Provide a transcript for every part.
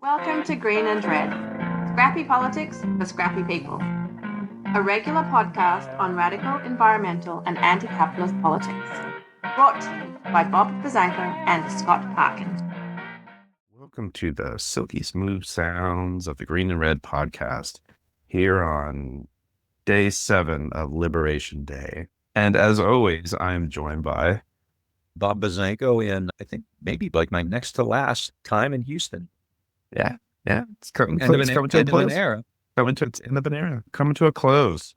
Welcome to Green and Red, Scrappy Politics for Scrappy People, a regular podcast on radical environmental and anti-capitalist politics, brought to you by Bob Bazanko and Scott Parkin. Welcome to the silky smooth sounds of the Green and Red podcast here on day 7 of Liberation Day. And as always, I'm joined by Bob Bazanko in, I think, maybe like my next to last time in Houston. Yeah. It's coming to a close. Coming to a close.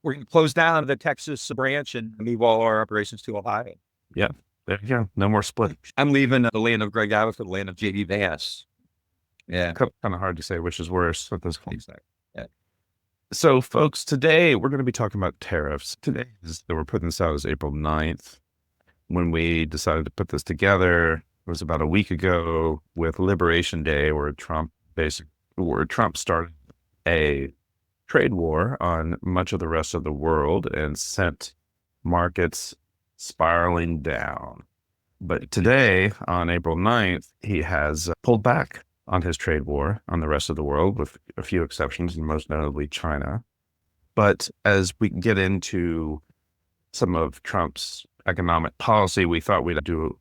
We're going to close down the Texas branch and move all our operations to Ohio. Yeah, there you go. No more split. I'm leaving the land of Greg Abbott for the land of J.D. Vance. Yeah. Kind of hard to say which is worse at this point. Yeah. So, folks, today we're going to be talking about tariffs. We're putting this out as April 9th. When we decided to put this together, it was about a week ago with Liberation Day, where Trump started a trade war on much of the rest of the world and sent markets spiraling down. But today, on April 9th, he has pulled back on his trade war on the rest of the world, with a few exceptions, and most notably China. But as we get into some of Trump's economic policy, we thought we'd do,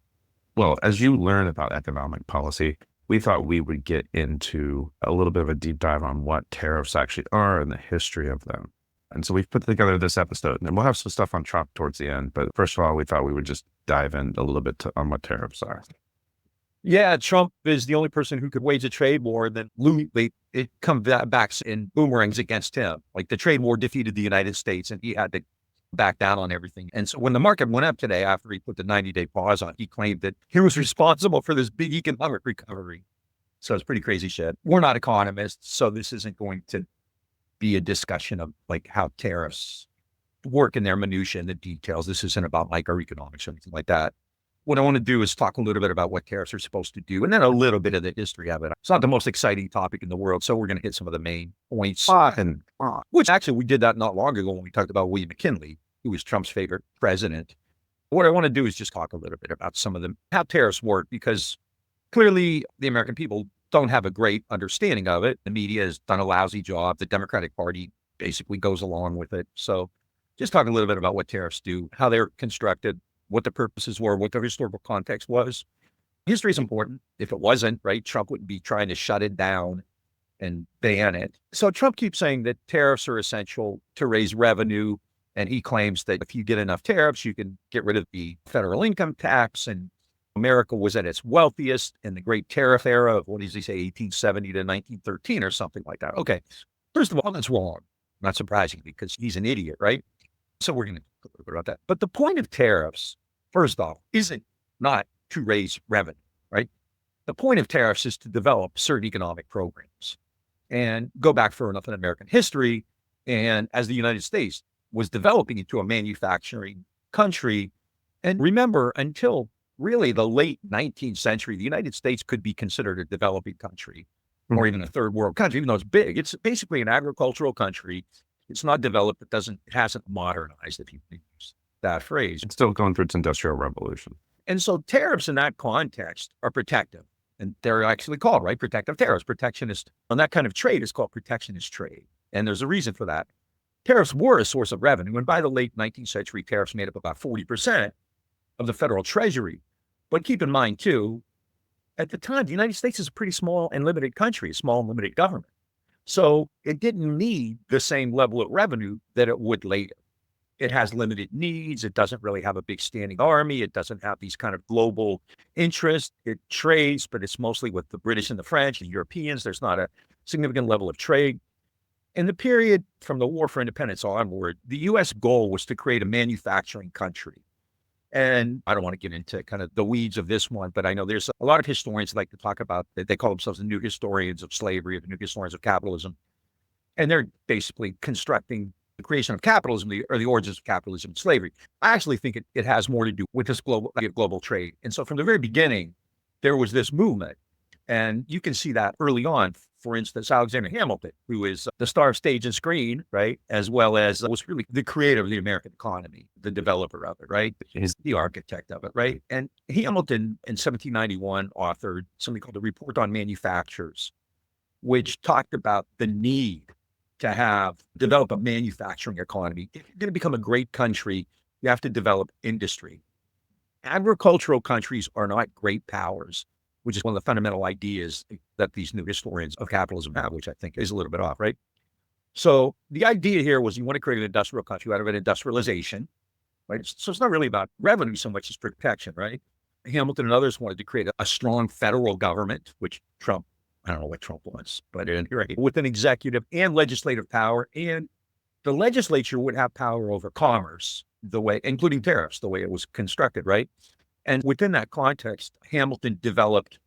well, as you learn about economic policy, we thought we would get into a little bit of a deep dive on what tariffs actually are and the history of them. And so we've put together this episode, and we'll have some stuff on Trump towards the end. But first of all, we thought we would just dive in a little bit on what tariffs are. Yeah, Trump is the only person who could wage a trade war, and then it comes back in boomerangs against him. Like the trade war defeated the United States, and he had to back down on everything. And so when the market went up today, after he put the 90-day pause on, he claimed that he was responsible for this big economic recovery. So it's pretty crazy shit. We're not economists, so this isn't going to be a discussion of like how tariffs work in their minutiae and the details. This isn't about microeconomics or anything like that. What I want to do is talk a little bit about what tariffs are supposed to do, and then a little bit of the history of it. It's not the most exciting topic in the world, so we're going to hit some of the main points. Which actually, we did that not long ago when we talked about William McKinley, who was Trump's favorite president. What I want to do is just talk a little bit about some of them, how tariffs work, because clearly the American people don't have a great understanding of it. The media has done a lousy job. The Democratic Party basically goes along with it. So just talk a little bit about what tariffs do, how they're constructed, what the purposes were, what the historical context was. History is important. If it wasn't, right, Trump wouldn't be trying to shut it down and ban it. So Trump keeps saying that tariffs are essential to raise revenue. And he claims that if you get enough tariffs, you can get rid of the federal income tax. And America was at its wealthiest in the Great Tariff era of, what does he say, 1870 to 1913 or something like that. Okay, first of all, that's wrong. Not surprising, because he's an idiot, right? So we're going to talk a little bit about that. But the point of tariffs, first off, isn't not to raise revenue, right? The point of tariffs is to develop certain economic programs and go back far enough in American history. And as the United States was developing into a manufacturing country, and remember, until really the late 19th century, the United States could be considered a developing country or even a third world country, even though it's big. It's basically an agricultural country. It's not developed. It hasn't modernized, if you can use that phrase. It's still going through its industrial revolution. And so tariffs in that context are protective. And they're actually called, right, protective tariffs. Protectionist, and that kind of trade is called protectionist trade. And there's a reason for that. Tariffs were a source of revenue. And by the late 19th century, tariffs made up about 40% of the federal treasury. But keep in mind, too, at the time, the United States is a pretty small and limited country, a small and limited government. So it didn't need the same level of revenue that it would later. It has limited needs. It doesn't really have a big standing army. It doesn't have these kind of global interests. It trades, but it's mostly with the British and the French and Europeans. There's not a significant level of trade. In the period from the War for Independence onward, the U.S. goal was to create a manufacturing country. And I don't want to get into kind of the weeds of this one, but I know there's a lot of historians that like to talk about that. They call themselves the new historians of slavery, or the new historians of capitalism. And they're basically constructing the creation of capitalism, or the origins of capitalism and slavery. I actually think it has more to do with this global trade. And so from the very beginning, there was this movement. And you can see that early on for instance, Alexander Hamilton, who is the star of stage and screen, right? As well as was really the creator of the American economy, the developer of it, right? He's the architect of it, right? And Hamilton in 1791 authored something called the Report on Manufactures, which talked about the need to develop a manufacturing economy. If you're going to become a great country, you have to develop industry. Agricultural countries are not great powers, which is one of the fundamental ideas that these new historians of capitalism have, which I think is a little bit off, right? So the idea here was you want to create an industrial country out of an industrialization, right? So it's not really about revenue so much as protection, right? Hamilton and others wanted to create a strong federal government, which Trump, I don't know what Trump wants, but right, with an executive and legislative power, and the legislature would have power over commerce, including tariffs, the way it was constructed, right? And within that context, Hamilton developed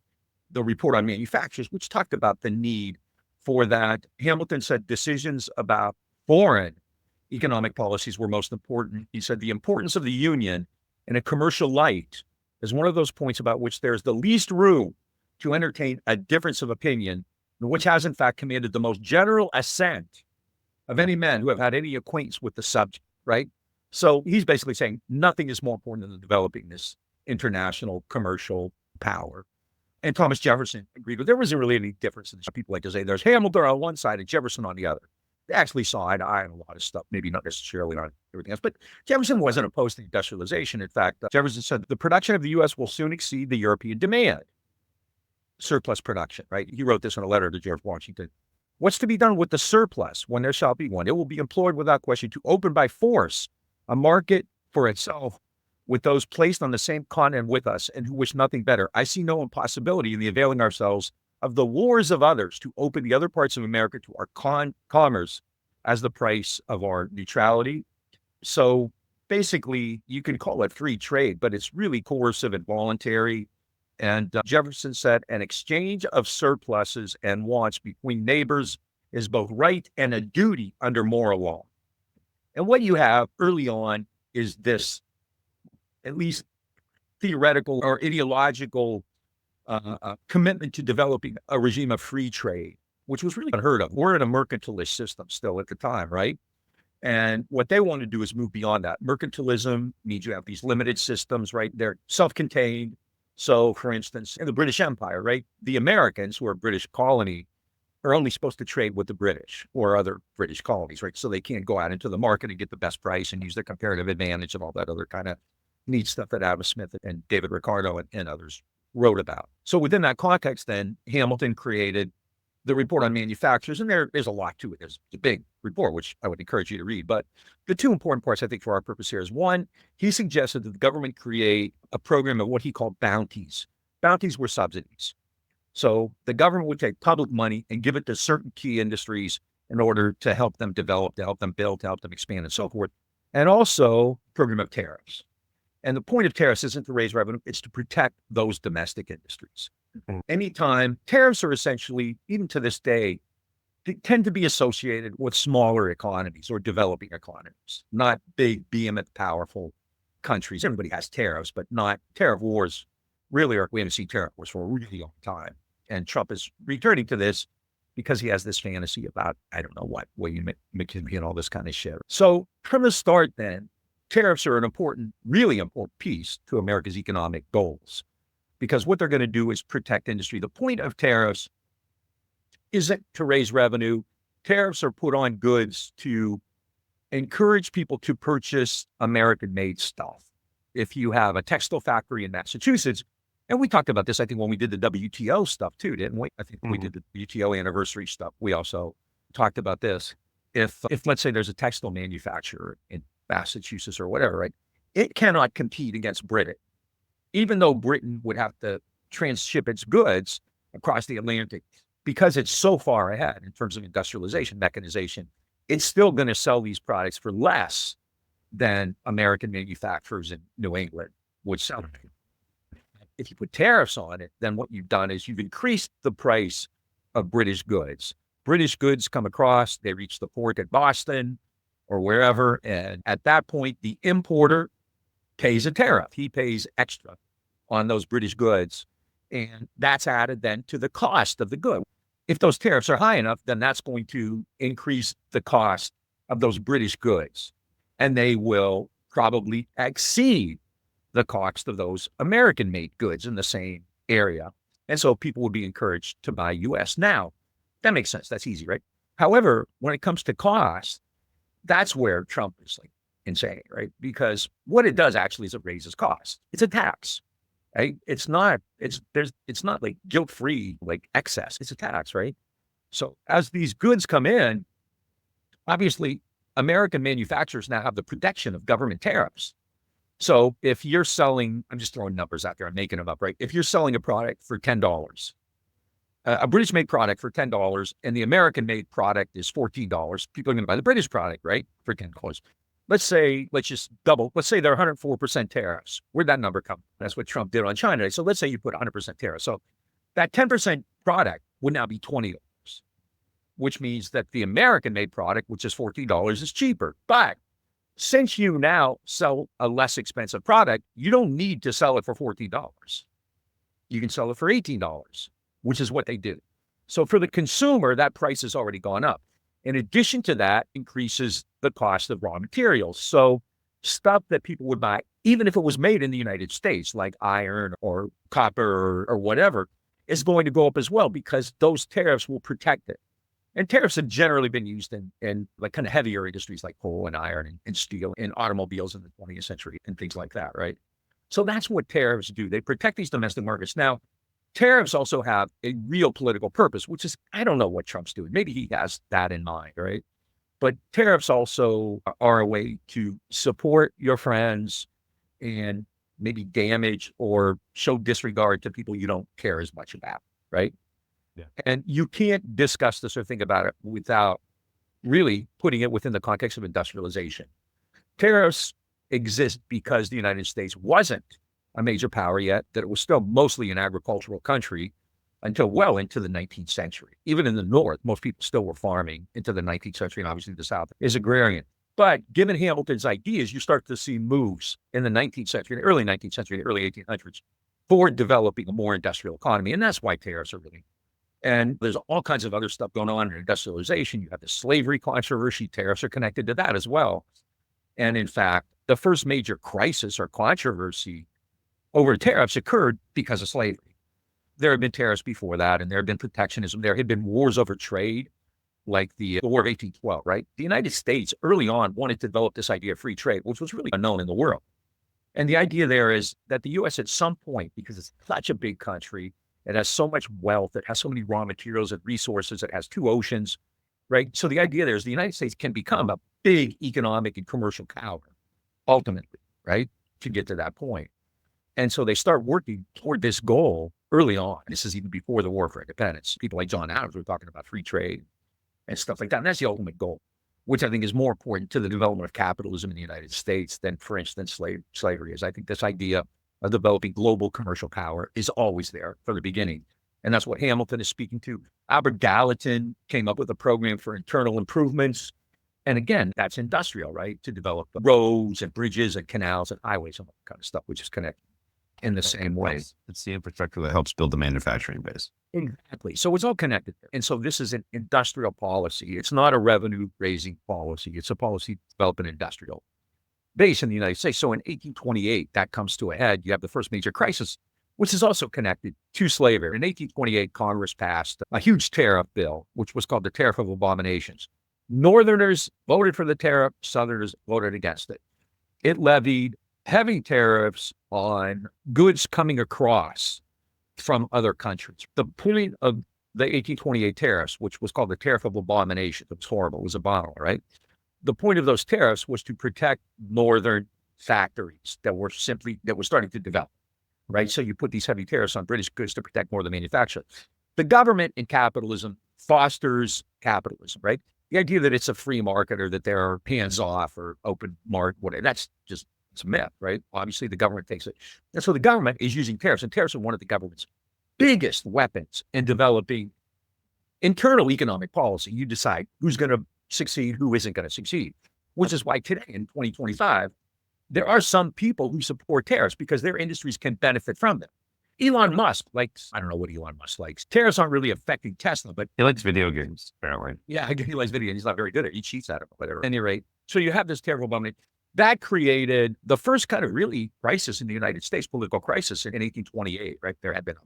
the Report on Manufactures, which talked about the need for that. Hamilton said decisions about foreign economic policies were most important. He said the importance of the Union in a commercial light is one of those points about which there's the least room to entertain a difference of opinion, which has in fact commanded the most general assent of any men who have had any acquaintance with the subject, right? So he's basically saying nothing is more important than developing this international commercial power. And Thomas Jefferson agreed with there wasn't really any difference. In people like to say there's Hamilton on one side and Jefferson on the other. They actually saw eye to eye on a lot of stuff, maybe not necessarily on everything else, but Jefferson wasn't opposed to industrialization. In fact, Jefferson said the production of the U.S. will soon exceed the European demand. Surplus production, right? He wrote this in a letter to George Washington. What's to be done with the surplus when there shall be one? It will be employed without question to open by force a market for itself with those placed on the same continent with us and who wish nothing better. I see no impossibility in the availing ourselves of the wars of others to open the other parts of America to our commerce as the price of our neutrality. So basically, you can call it free trade, but it's really coercive and voluntary. And Jefferson said, an exchange of surpluses and wants between neighbors is both right and a duty under moral law. And what you have early on is this, at least theoretical or ideological commitment to developing a regime of free trade, which was really unheard of. We're in a mercantilist system still at the time, right? And what they want to do is move beyond that. Mercantilism means you have these limited systems, right? They're self-contained. So, for instance, in the British Empire, right, the Americans, who are a British colony, are only supposed to trade with the British or other British colonies, right? So they can't go out into the market and get the best price and use their comparative advantage and all that other kind of neat stuff that Adam Smith and David Ricardo and others wrote about. So within that context, then, Hamilton created the Report on Manufactures, and there's a lot to it. There's a big report, which I would encourage you to read. But the two important parts, I think, for our purpose here is, one, he suggested that the government create a program of what he called bounties. Bounties were subsidies. So the government would take public money and give it to certain key industries in order to help them develop, to help them build, to help them expand, and so forth. And also a program of tariffs. And the point of tariffs isn't to raise revenue, it's to protect those domestic industries. Anytime, tariffs are essentially, even to this day, they tend to be associated with smaller economies or developing economies, not big, behemoth, powerful countries. Everybody has tariffs, but not tariff wars. Really, we haven't seen tariff wars for a really long time. And Trump is returning to this because he has this fantasy about, I don't know what, William McKinley and all this kind of shit. So from the start then, tariffs are an important, really important piece to America's economic goals, because what they're going to do is protect industry. The point of tariffs isn't to raise revenue. Tariffs are put on goods to encourage people to purchase American-made stuff. If you have a textile factory in Massachusetts, and we talked about this, I think, when we did the WTO stuff too, didn't we? I think when we did the WTO anniversary stuff, we also talked about this. If let's say there's a textile manufacturer in Massachusetts or whatever, right? It cannot compete against Britain. Even though Britain would have to transship its goods across the Atlantic, because it's so far ahead in terms of industrialization, mechanization, it's still going to sell these products for less than American manufacturers in New England would sell. If you put tariffs on it, then what you've done is you've increased the price of British goods. British goods come across, they reach the port at Boston or wherever, and at that point, the importer pays a tariff. He pays extra on those British goods, and that's added then to the cost of the good. If those tariffs are high enough, then that's going to increase the cost of those British goods. And they will probably exceed the cost of those American-made goods in the same area. And so people would be encouraged to buy US. Now, that makes sense. That's easy, right? However, when it comes to cost, that's where Trump is like insane, right? Because what it does actually is it raises costs. It's a tax, right? It's not like guilt-free, like excess. It's a tax, right? So as these goods come in, obviously American manufacturers now have the protection of government tariffs. So if you're selling, I'm just throwing numbers out there, I'm making them up, right? If you're selling a product for $10, a British made product for $10 and the American made product is $14, people are going to buy the British product, right? For $10. Let's say they're 104% tariffs. Where'd that number come? That's what Trump did on China. So let's say you put 100% tariffs. So that 10% product would now be $20, which means that the American made product, which is $14, is cheaper. But since you now sell a less expensive product, you don't need to sell it for $14. You can sell it for $18, which is what they do. So for the consumer, that price has already gone up. In addition to that, increases the cost of raw materials. So stuff that people would buy, even if it was made in the United States, like iron or copper or whatever, is going to go up as well because those tariffs will protect it. And tariffs have generally been used in like kind of heavier industries like coal and iron and steel and automobiles in the 20th century and things like that, right? So that's what tariffs do. They protect these domestic markets. Now, tariffs also have a real political purpose, which is, I don't know what Trump's doing. Maybe he has that in mind, right? But tariffs also are a way to support your friends and maybe damage or show disregard to people you don't care as much about, right? Yeah. And you can't discuss this or think about it without really putting it within the context of industrialization. Tariffs exist because the United States wasn't a major power yet, that it was still mostly an agricultural country until well into the 19th century. Even in the North, most people still were farming into the 19th century, and obviously the South is agrarian. But given Hamilton's ideas, you start to see moves in the 19th century, the early 19th century, the early 1800s, for developing a more industrial economy. And that's why tariffs are really. And there's all kinds of other stuff going on in industrialization. You have the slavery controversy. Tariffs are connected to that as well. And in fact, the first major crisis or controversy over tariffs occurred because of slavery. There had been tariffs before that, and there had been protectionism. There had been wars over trade, like the War of 1812, right? The United States early on wanted to develop this idea of free trade, which was really unknown in the world. And the idea there is that the U.S. at some point, because it's such a big country, it has so much wealth, it has so many raw materials and resources, it has 2 oceans, right? So the idea there is the United States can become a big economic and commercial power, ultimately, right? To get to that point. And so they start working toward this goal early on. This is even before the War for Independence. People like John Adams were talking about free trade and stuff like that. And that's the ultimate goal, which I think is more important to the development of capitalism in the United States than, for instance, slavery is. I think this idea of developing global commercial power is always there from the beginning. And that's what Hamilton is speaking to. Albert Gallatin came up with a program for internal improvements. And again, that's industrial, right? To develop roads and bridges and canals and highways and all that kind of stuff, which is connected in the same way. It's the infrastructure that helps build the manufacturing base. Exactly. So it's all connected. And so this is an industrial policy. It's not a revenue-raising policy. It's a policy to develop an industrial base in the United States. So in 1828, that comes to a head. You have the first major crisis, which is also connected to slavery. In 1828, Congress passed a huge tariff bill, which was called the Tariff of Abominations. Northerners voted for the tariff, Southerners voted against it. It levied heavy tariffs on goods coming across from other countries. The point of the 1828 tariffs, which was called the Tariff of Abominations, it was horrible, it was abominable, right? The point of those tariffs was to protect northern factories that were starting to develop, right? So you put these heavy tariffs on British goods to protect more of the manufacturing. The government in capitalism fosters capitalism, right? The idea that it's a free market or that there are hands-off or open market, whatever, that's just, it's a myth, right? Obviously, the government takes it. And so the government is using tariffs, and tariffs are one of the government's biggest weapons in developing internal economic policy. You decide who's going to succeed, who isn't going to succeed, which is why today in 2025, there are some people who support tariffs because their industries can benefit from them. Elon Musk likes, I don't know what Elon Musk likes. Tariffs aren't really affecting Tesla, but He likes video games, apparently. yeah, he likes video and he's not very good at it. He cheats at it, whatever. At any rate, so you have this tariff abomination. That created the first kind of really crisis in the United States, political crisis in 1828, right? There had been.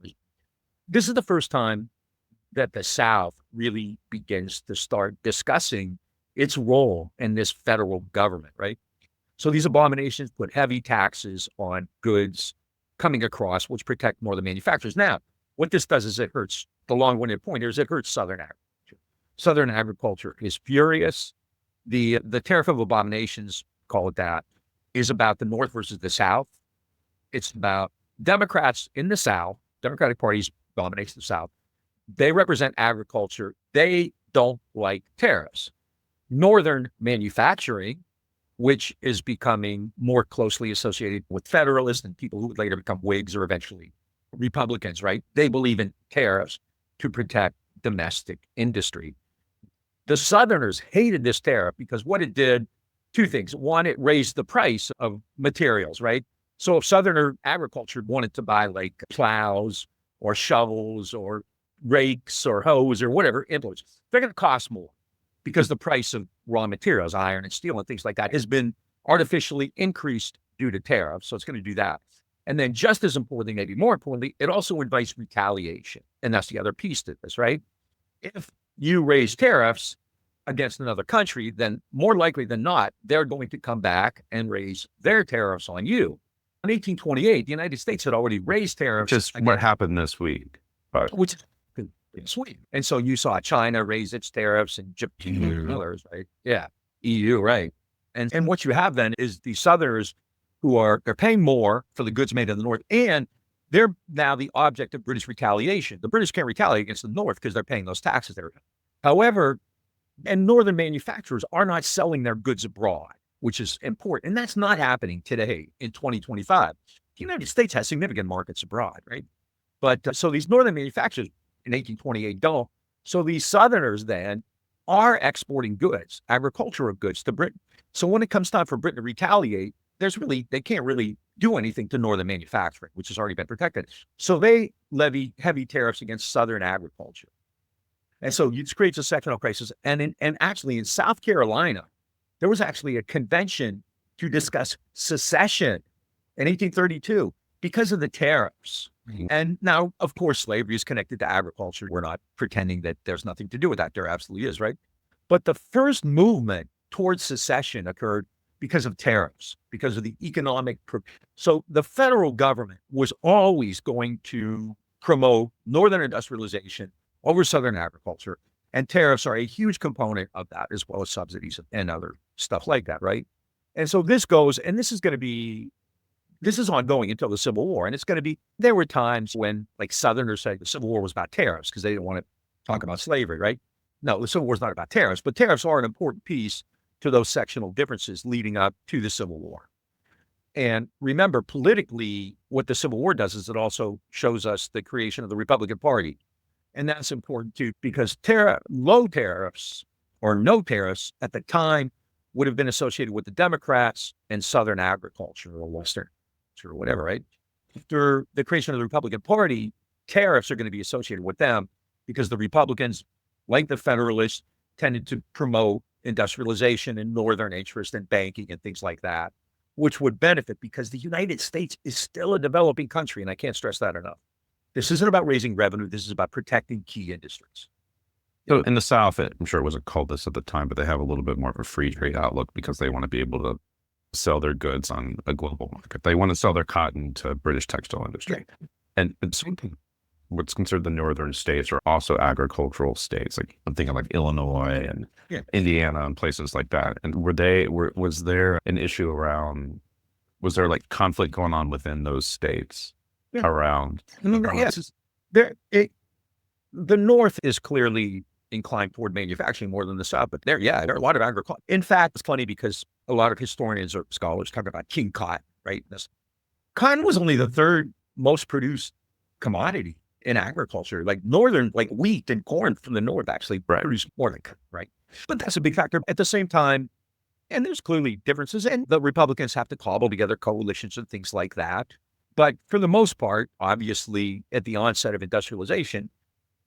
This is the first time that the South really begins to start discussing its role in this federal government, right? So these abominations put heavy taxes on goods coming across, which protect more of the manufacturers. Now, what this does is it hurts, the long-winded point here is it hurts Southern agriculture. Southern agriculture is furious. The Tariff of Abominations, call it that, is about the North versus the South. It's about Democrats in the South, Democratic parties dominate the South. They represent agriculture. They don't like tariffs. Northern manufacturing, which is becoming more closely associated with Federalists and people who would later become Whigs or eventually Republicans, right? They believe in tariffs to protect domestic industry. The Southerners hated this tariff because what it did, two things. One, it raised the price of materials, right? So if Southerner agriculture wanted to buy like plows or shovels or rakes or hoes or whatever implements, they're going to cost more because the price of raw materials, iron and steel and things like that, has been artificially increased due to tariffs. So it's going to do that. And then just as importantly, maybe more importantly, it also invites retaliation. And that's the other piece to this, right? If you raise tariffs against another country, then more likely than not, they're going to come back and raise their tariffs on you. In 1828, the United States had already raised tariffs. Just what happened this week. Which is sweet. And so you saw China raise its tariffs and Japan and others, right? Yeah, EU, right. And what you have then is the Southerners they're paying more for the goods made in the North, and they're now the object of British retaliation. The British can't retaliate against the North because they're paying those taxes there. However, and Northern manufacturers are not selling their goods abroad, which is important. And that's not happening today in 2025. The United States has significant markets abroad, right? But so these Northern manufacturers in 1828 don't. So these Southerners then are exporting goods, agricultural goods to Britain. So when it comes time for Britain to retaliate, they can't really do anything to Northern manufacturing, which has already been protected. So they levy heavy tariffs against Southern agriculture. And so it creates a sectional crisis. And actually in South Carolina, there was actually a convention to discuss secession in 1832 because of the tariffs. Mm-hmm. And now, of course, slavery is connected to agriculture. We're not pretending that there's nothing to do with that. There absolutely is, right? But the first movement towards secession occurred because of tariffs, because of the economic. So the federal government was always going to promote Northern industrialization over Southern agriculture. And tariffs are a huge component of that, as well as subsidies and other stuff like that, right? And so this goes, and this is ongoing until the Civil War. And it's going to be, there were times when like Southerners said the Civil War was about tariffs because they didn't want to talk about slavery, right? No, the Civil War is not about tariffs, but tariffs are an important piece to those sectional differences leading up to the Civil War. And remember, politically, what the Civil War does is it also shows us the creation of the Republican Party. And that's important too, because low tariffs or no tariffs at the time would have been associated with the Democrats and Southern agriculture or Western or whatever, right? After the creation of the Republican Party, tariffs are going to be associated with them because the Republicans, like the Federalists, tended to promote industrialization and Northern interest in banking and things like that, which would benefit because the United States is still a developing country. And I can't stress that enough. This isn't about raising revenue. This is about protecting key industries. So in the South, I'm sure it wasn't called this at the time, but they have a little bit more of a free trade outlook because they want to be able to sell their goods on a global market. They want to sell their cotton to British textile industry. Right. And it's what's considered the northern states are also agricultural states. Like I'm thinking like Illinois and Indiana and places like that. And was there an issue around, was there like conflict going on within those states around? Yes. The North is clearly inclined toward manufacturing more than the South, but there are a lot of agriculture. In fact, it's funny because a lot of historians or scholars talk about King Cotton, right? Cotton was only the third most produced commodity in agriculture. Like Northern, like wheat and corn from the North actually produce more than cotton, right? But that's a big factor. At the same time, and there's clearly differences, and the Republicans have to cobble together coalitions and things like that. But for the most part, obviously, at the onset of industrialization,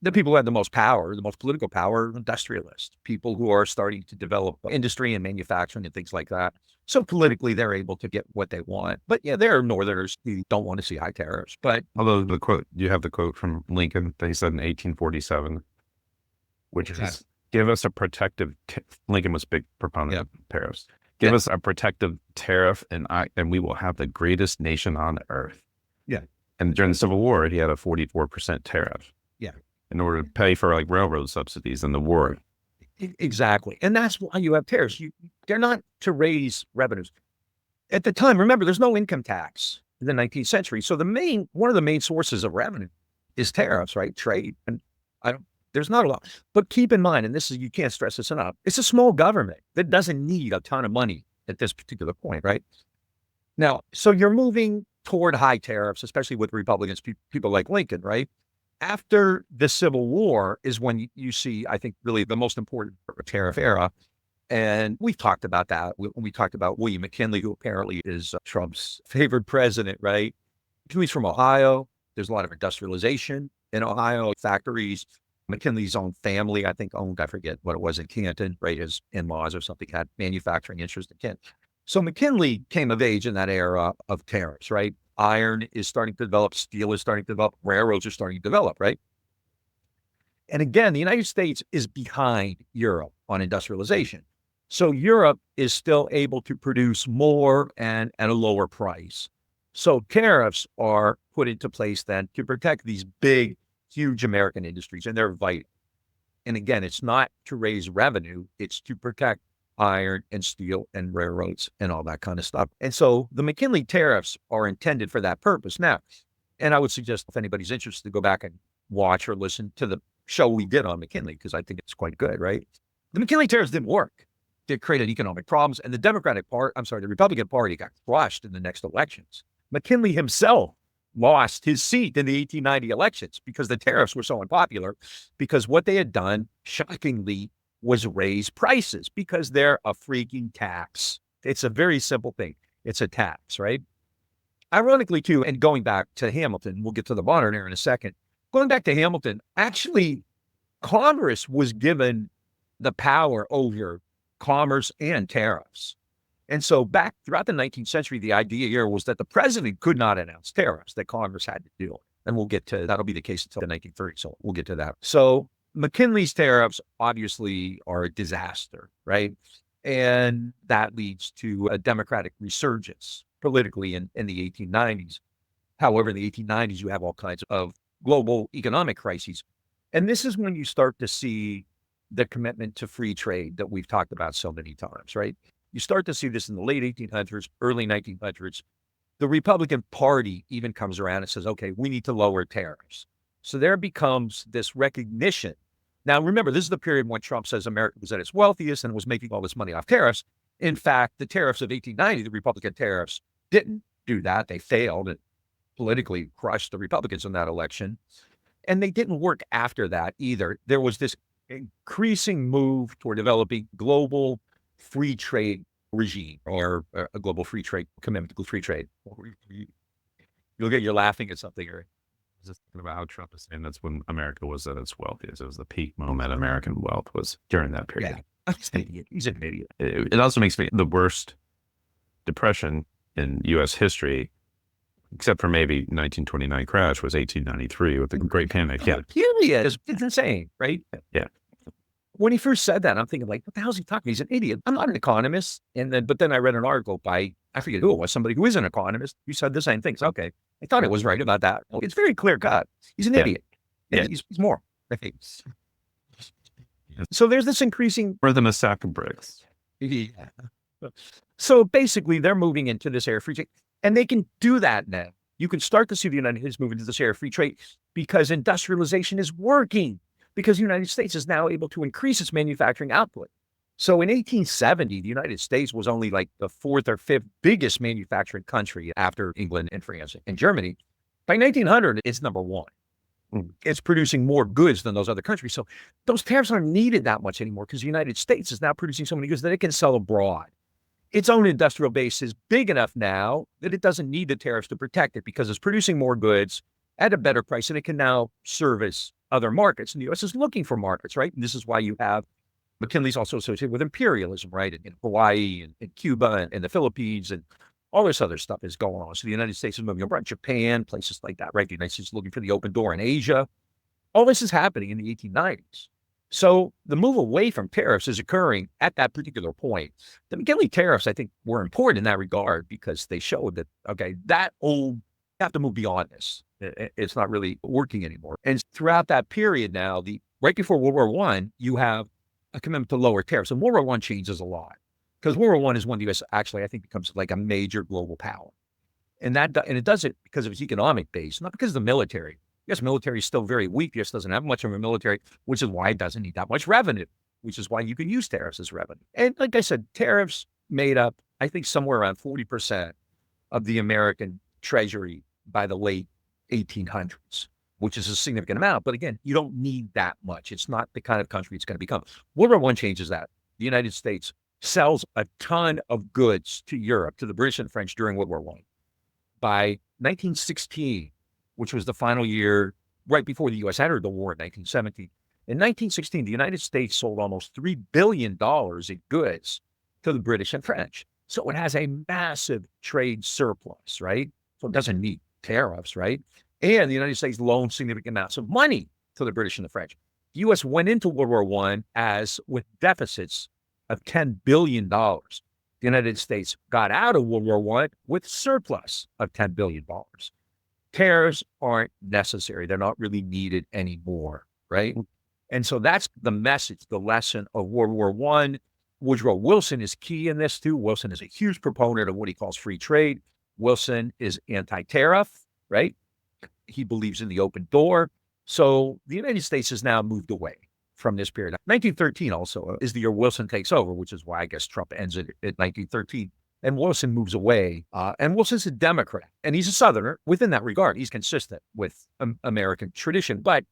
the people who had the most power, the most political power, are industrialists, people who are starting to develop industry and manufacturing and things like that. So politically, they're able to get what they want. But yeah, there are Northerners who don't want to see high tariffs. But although you have the quote from Lincoln that he said in 1847, which is, give us a protective, Lincoln was a big proponent of tariffs. Give us a protective tariff and we will have the greatest nation on earth. Yeah. And during the Civil War, he had a 44% tariff. Yeah. In order to pay for like railroad subsidies in the war. Exactly. And that's why you have tariffs. They're not to raise revenues. At the time, remember, there's no income tax in the 19th century. So one of the main sources of revenue is tariffs, right? Trade. And there's not a lot. But keep in mind, and you can't stress this enough, it's a small government that doesn't need a ton of money at this particular point, right? Now, so you're moving toward high tariffs, especially with Republicans, people like Lincoln, right? After the Civil War is when you see, I think, really the most important tariff era. And we've talked about that. We talked about William McKinley, who apparently is Trump's favorite president, right? He's from Ohio. There's a lot of industrialization in Ohio, factories. McKinley's own family, I think, owned, I forget what it was, in Canton, right? His in-laws or something had manufacturing interest in Canton. So McKinley came of age in that era of tariffs, right? Iron is starting to develop, steel is starting to develop, railroads are starting to develop, right? And again, the United States is behind Europe on industrialization. So Europe is still able to produce more and at a lower price. So tariffs are put into place then to protect these big, huge American industries, and they're vital. And again, it's not to raise revenue, it's to protect iron and steel and railroads and all that kind of stuff. And so the McKinley tariffs are intended for that purpose. Now, and I would suggest if anybody's interested to go back and watch or listen to the show we did on McKinley, because I think it's quite good, right? The McKinley tariffs didn't work. They created economic problems, and the Republican Party got crushed in the next elections. McKinley himself lost his seat in the 1890 elections because the tariffs were so unpopular, because what they had done, shockingly, was raise prices because they're a freaking tax. It's a very simple thing. It's a tax, right? Ironically, too, and going back to Hamilton, we'll get to the modern era in a second. Going back to Hamilton, actually, Congress was given the power over commerce and tariffs. And so back throughout the 19th century, the idea here was that the president could not announce tariffs, that Congress had to do it. And we'll get to, that'll be the case until the 1930s. So we'll get to that. So McKinley's tariffs obviously are a disaster, right? And that leads to a democratic resurgence politically in the 1890s. However, in the 1890s, you have all kinds of global economic crises. And this is when you start to see the commitment to free trade that we've talked about so many times, right? You start to see this in the late 1800s, early 1900s. The Republican Party even comes around and says, okay, we need to lower tariffs. So there becomes this recognition. Now, remember, this is the period when Trump says America was at its wealthiest and was making all this money off tariffs. In fact, the tariffs of 1890, the Republican tariffs, didn't do that. They failed and politically crushed the Republicans in that election. And they didn't work after that either. There was this increasing move toward developing global free trade regime, or a global free trade commitment to free trade. You're laughing at something, or just thinking about how Trump is saying that's when America was at its wealthiest. It was the peak moment. American wealth was during that period. Yeah. He's an idiot. He's an idiot. It also makes me the worst depression in U.S. history, except for maybe 1929 crash, was 1893 with the Great Panic. Yeah, period. It's insane, right? Yeah. When he first said that, I'm thinking, like, what the hell is he talking? He's an idiot. I'm not an economist. But then I read an article by, I forget who it was, somebody who is an economist, who said the same thing. So, okay, I thought it was right about that. Well, it's very clear cut. He's an idiot. Yeah. He's more. So there's this increasing more than a sack of bricks. Yeah. So basically, they're moving into this area of free trade, and they can do that now. You can start to see the United States move into this area of free trade because industrialization is working, because the United States is now able to increase its manufacturing output. So in 1870, the United States was only like the fourth or fifth biggest manufacturing country after England and France and Germany. By 1900, it's number one. It's producing more goods than those other countries. So those tariffs aren't needed that much anymore because the United States is now producing so many goods that it can sell abroad. its own industrial base is big enough now that it doesn't need the tariffs to protect it because it's producing more goods at a better price and it can now service other markets. And the U.S. is looking for markets, right? And this is why you have McKinley's also associated with imperialism, right? In Hawaii and Cuba and the Philippines and all this other stuff is going on. So the United States is moving over, Japan, places like that, right? The United States is looking for the open door in Asia. All this is happening in the 1890s. So the move away from tariffs is occurring at that particular point. The McKinley tariffs, I think, were important in that regard because they showed that, okay, you have to move beyond this. It's not really working anymore. And throughout that period now, right before World War I, you have a commitment to lower tariffs. And World War I changes a lot because World War I is when the U.S. actually, I think, becomes like a major global power. And it does it because of its economic base, not because of the military. Yes, military is still very weak. Yes, doesn't have much of a military, which is why it doesn't need that much revenue, which is why you can use tariffs as revenue. And like I said, tariffs made up, I think, somewhere around 40% of the American treasury by the late 1800s, which is a significant amount. But again, you don't need that much. It's not the kind of country it's going to become. World War I changes that. The United States sells a ton of goods to Europe, to the British and French during World War I. By 1916, which was the final year right before the U.S. entered the war in 1917. In 1916, the United States sold almost $3 billion in goods to the British and French. So it has a massive trade surplus, right? So it doesn't need tariffs, right? And the United States loaned significant amounts of money to the British and the French. The U.S. went into World War I with deficits of $10 billion. The United States got out of World War I with surplus of $10 billion. Tariffs aren't necessary. They're not really needed anymore, right? And so that's the message, the lesson of World War I. Woodrow Wilson is key in this too. Wilson is a huge proponent of what he calls free trade. Wilson is anti-tariff, right? He believes in the open door. So the United States has now moved away from this period. 1913 also is the year Wilson takes over, which is why I guess Trump ends it at 1913. And Wilson moves away, and Wilson's a Democrat, and he's a Southerner within that regard. He's consistent with American tradition, but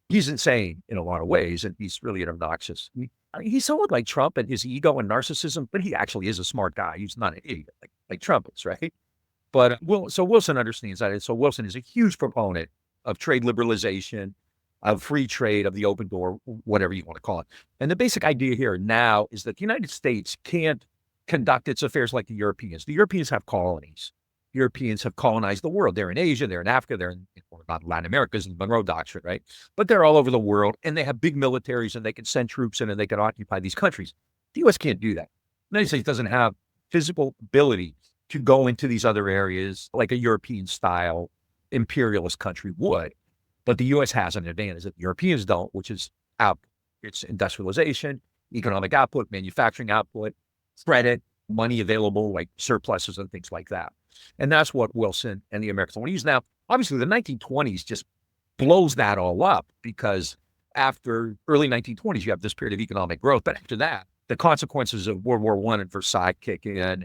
he's insane in a lot of ways, and he's really obnoxious. He's somewhat like Trump and his ego and narcissism, but he actually is a smart guy. He's not an idiot like Trump is, right? But so Wilson understands that, and so Wilson is a huge proponent of trade liberalization, of free trade, of the open door, whatever you want to call it. And the basic idea here now is that the United States can't conduct its affairs like the Europeans. The Europeans have colonies. Europeans have colonized the world. They're in Asia, they're in Africa, they're in not Latin America, is the Monroe Doctrine, right? But they're all over the world, and they have big militaries, and they can send troops in, and they can occupy these countries. The U.S. can't do that. The United States doesn't have physical ability to go into these other areas like a European-style imperialist country would. But the U.S. has an advantage that the Europeans don't, which is output. It's industrialization, economic output, manufacturing output, credit, money available, like surpluses and things like that. And that's what Wilson and the Americans want to use. Now, obviously, the 1920s just blows that all up because after early 1920s, you have this period of economic growth. But after that, the consequences of World War I and Versailles kick in,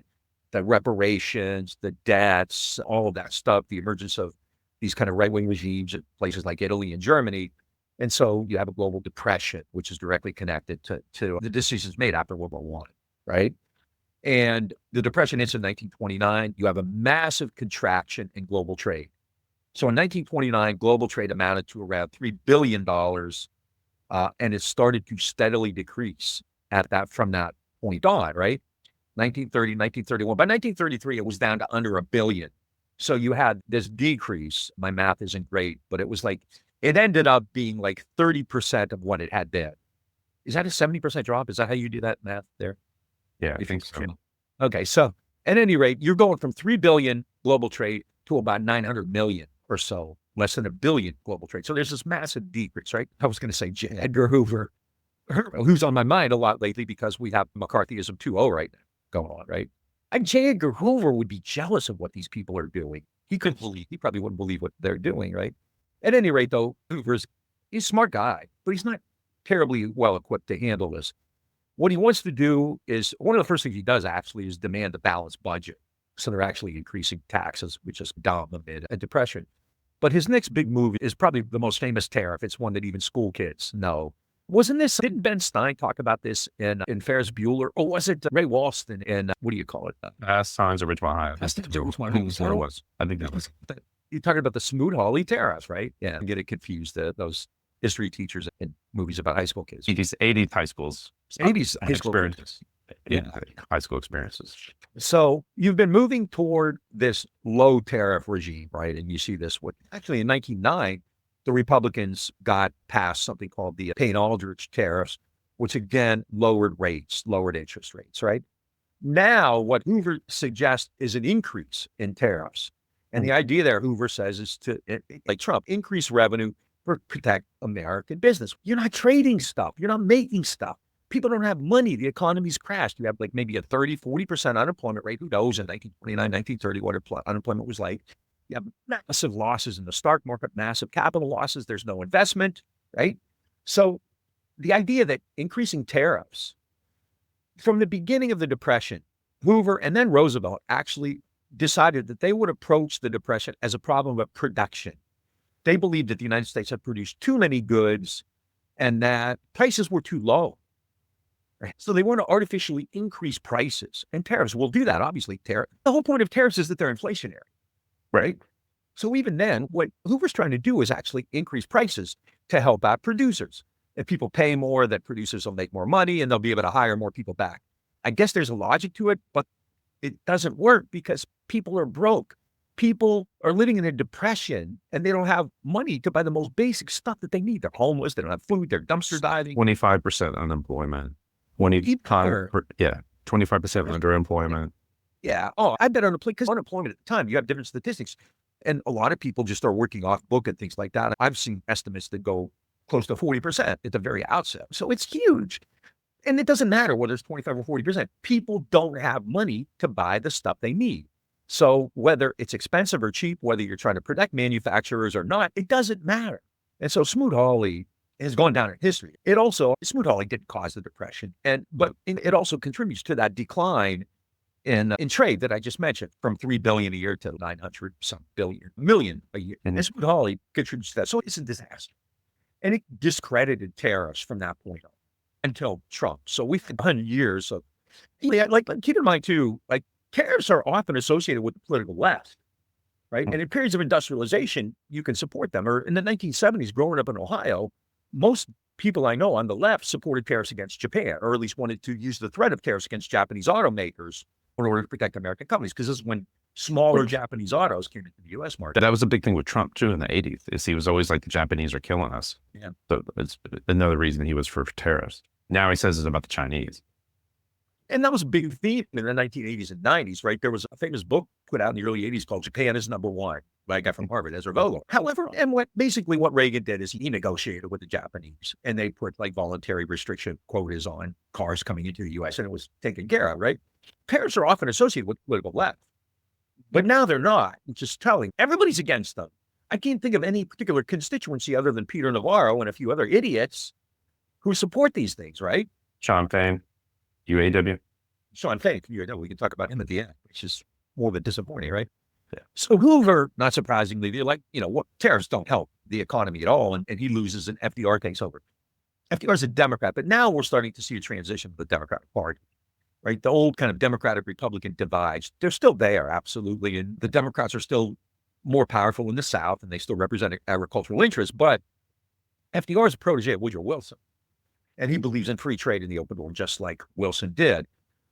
the reparations, the debts, all of that stuff, the emergence of these kind of right-wing regimes in places like Italy and Germany. And so you have a global depression, which is directly connected to the decisions made after World War I. Right? And the depression ends in 1929. You have a massive contraction in global trade. So in 1929, global trade amounted to around $3 billion, and it started to steadily decrease from that point on, right? 1930, 1931. By 1933, it was down to under $1 billion. So you had this decrease. My math isn't great, but it ended up being like 30% of what it had been. Is that a 70% drop? Is that how you do that math there? Yeah, I think so. Okay, so at any rate, you're going from 3 billion global trade to about 900 million or so, less than $1 billion global trade. So there's this massive decrease, right? I was going to say J. Edgar Hoover, who's on my mind a lot lately because we have McCarthyism 2.0 right now going on, right? J. Edgar Hoover would be jealous of what these people are doing. He probably wouldn't believe what they're doing, right? At any rate, though, he's a smart guy, but he's not terribly well equipped to handle this. What he wants to do is, one of the first things he does actually is demand a balanced budget. So they're actually increasing taxes, which is dumb amid a depression. But his next big move is probably the most famous tariff. It's one that even school kids know. Wasn't this, didn't Ben Stein talk about this in Ferris Bueller? Or was it Ray Walston in, what do you call it? Fast Times at Ridgemont High. Fast Times at Ridgemont High. Where it was. I think that was. You're talking about the Smoot-Hawley Tariffs, right? Yeah. I get it confused, those history teachers in movies about high school kids. 80s high schools. 80s high school experiences. Yeah. High school experiences. So you've been moving toward this low tariff regime, right? And you see this, actually in 1909, the Republicans got passed something called the Payne-Aldrich tariffs, which again lowered interest rates, right? Now, what Hoover suggests is an increase in tariffs. And the idea there, Hoover says, is to, like Trump, increase revenue for protect American business. You're not trading stuff. You're not making stuff. People don't have money. The economy's crashed. You have like maybe a 30, 40% unemployment rate. Who knows in 1929, 1930, what unemployment was like. You have massive losses in the stock market, massive capital losses. There's no investment, right? So the idea that increasing tariffs, from the beginning of the Depression, Hoover and then Roosevelt actually decided that they would approach the Depression as a problem of production. They believed that the United States had produced too many goods and that prices were too low. Right? So they want to artificially increase prices, and tariffs will do that, obviously. The whole point of tariffs is that they're inflationary. Right. So even then, what Hoover's trying to do is actually increase prices to help out producers. If people pay more, that producers will make more money and they'll be able to hire more people back. I guess there's a logic to it, but it doesn't work because people are broke. People are living in a depression and they don't have money to buy the most basic stuff that they need. They're homeless. They don't have food. They're dumpster diving. 25% unemployment. 25% underemployment. Yeah. Oh, I bet because unemployment at the time, you have different statistics. And a lot of people just are working off book and things like that. I've seen estimates that go close to 40% at the very outset. So it's huge. And it doesn't matter whether it's 25 or 40%. People don't have money to buy the stuff they need. So whether it's expensive or cheap, whether you're trying to protect manufacturers or not, it doesn't matter. And so Smoot-Hawley has gone down in history. Smoot-Hawley didn't cause the Depression, but it also contributes to that decline in trade that I just mentioned, from $3 billion a year to 900 some million a year. And Smoot-Hawley contributes to that. So it's a disaster. And it discredited tariffs from that point on until Trump. So we've done years of, keep in mind too, tariffs are often associated with the political left, right? And in periods of industrialization, you can support them. Or in the 1970s, growing up in Ohio, most people I know on the left supported tariffs against Japan, or at least wanted to use the threat of tariffs against Japanese automakers in order to protect American companies, because this is when smaller Japanese autos came into the U.S. market. But that was a big thing with Trump, too, in the 80s. Is he was always like, the Japanese are killing us. Yeah. So it's another reason he was for tariffs. Now he says it's about the Chinese. And that was a big theme in the 1980s and 90s, right? There was a famous book put out in the early 80s called Japan is Number One by a guy from Harvard, Ezra Vogel. However, what Reagan did is he negotiated with the Japanese, and they put voluntary restriction quotas on cars coming into the U.S., and it was taken care of, right? Tariffs are often associated with the political left, but now they're not, which is telling. Everybody's against them. I can't think of any particular constituency other than Peter Navarro and a few other idiots who support these things, right? Sean Fain, UAW. Sean Fain, we can talk about him at the end, which is more than disappointing, right? Yeah. So Hoover, not surprisingly, tariffs don't help the economy at all, and he loses and FDR takes over. FDR is a Democrat, but now we're starting to see a transition to the Democratic Party, right? The old kind of Democratic-Republican divides, they're still there, absolutely, and the Democrats are still more powerful in the South, and they still represent agricultural interests, but FDR is a protege of Woodrow Wilson, and he believes in free trade in the open world, just like Wilson did.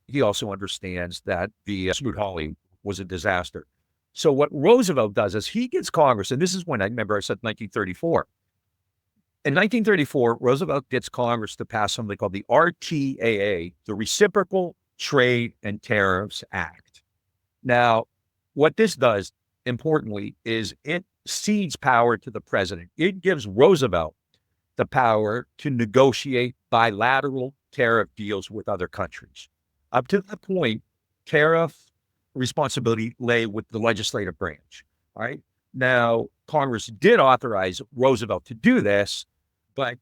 He also understands that the Smoot-Hawley was a disaster. So what Roosevelt does is he gets Congress, and this is when I said 1934. In 1934, Roosevelt gets Congress to pass something called the RTAA, the Reciprocal Trade and Tariffs Act. Now, what this does, importantly, is it cedes power to the president. It gives Roosevelt the power to negotiate bilateral tariff deals with other countries. Up to that point, tariff responsibility lay with the legislative branch. All right. Now, Congress did authorize Roosevelt to do this, but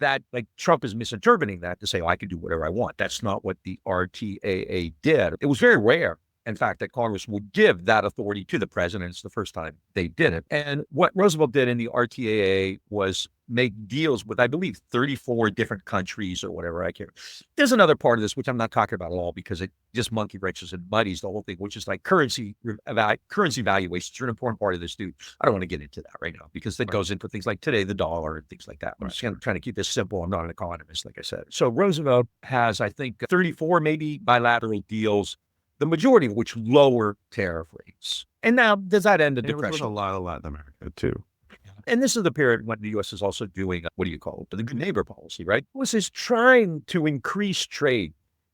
that, Trump is misinterpreting that to say, I can do whatever I want. That's not what the RTAA did. It was very rare, in fact, that Congress would give that authority to the president. It's the first time they did it. And what Roosevelt did in the RTAA was make deals with, I believe, 34 different countries or whatever. I can't. There's another part of this, which I'm not talking about at all because it just monkey wrenches and muddies the whole thing, which is like currency valuations are an important part of this, dude. I don't want to get into that right now because that goes into things like today, the dollar and things like that. I'm just trying to keep this simple. I'm not an economist, like I said. So Roosevelt has, I think, 34 maybe bilateral deals, the majority of which lower tariff rates. And now, does that end the depression? It was a lot of Latin America, too. And this is the period when the U.S. is also doing, what do you call it? The good neighbor policy, right? This is trying to increase trade.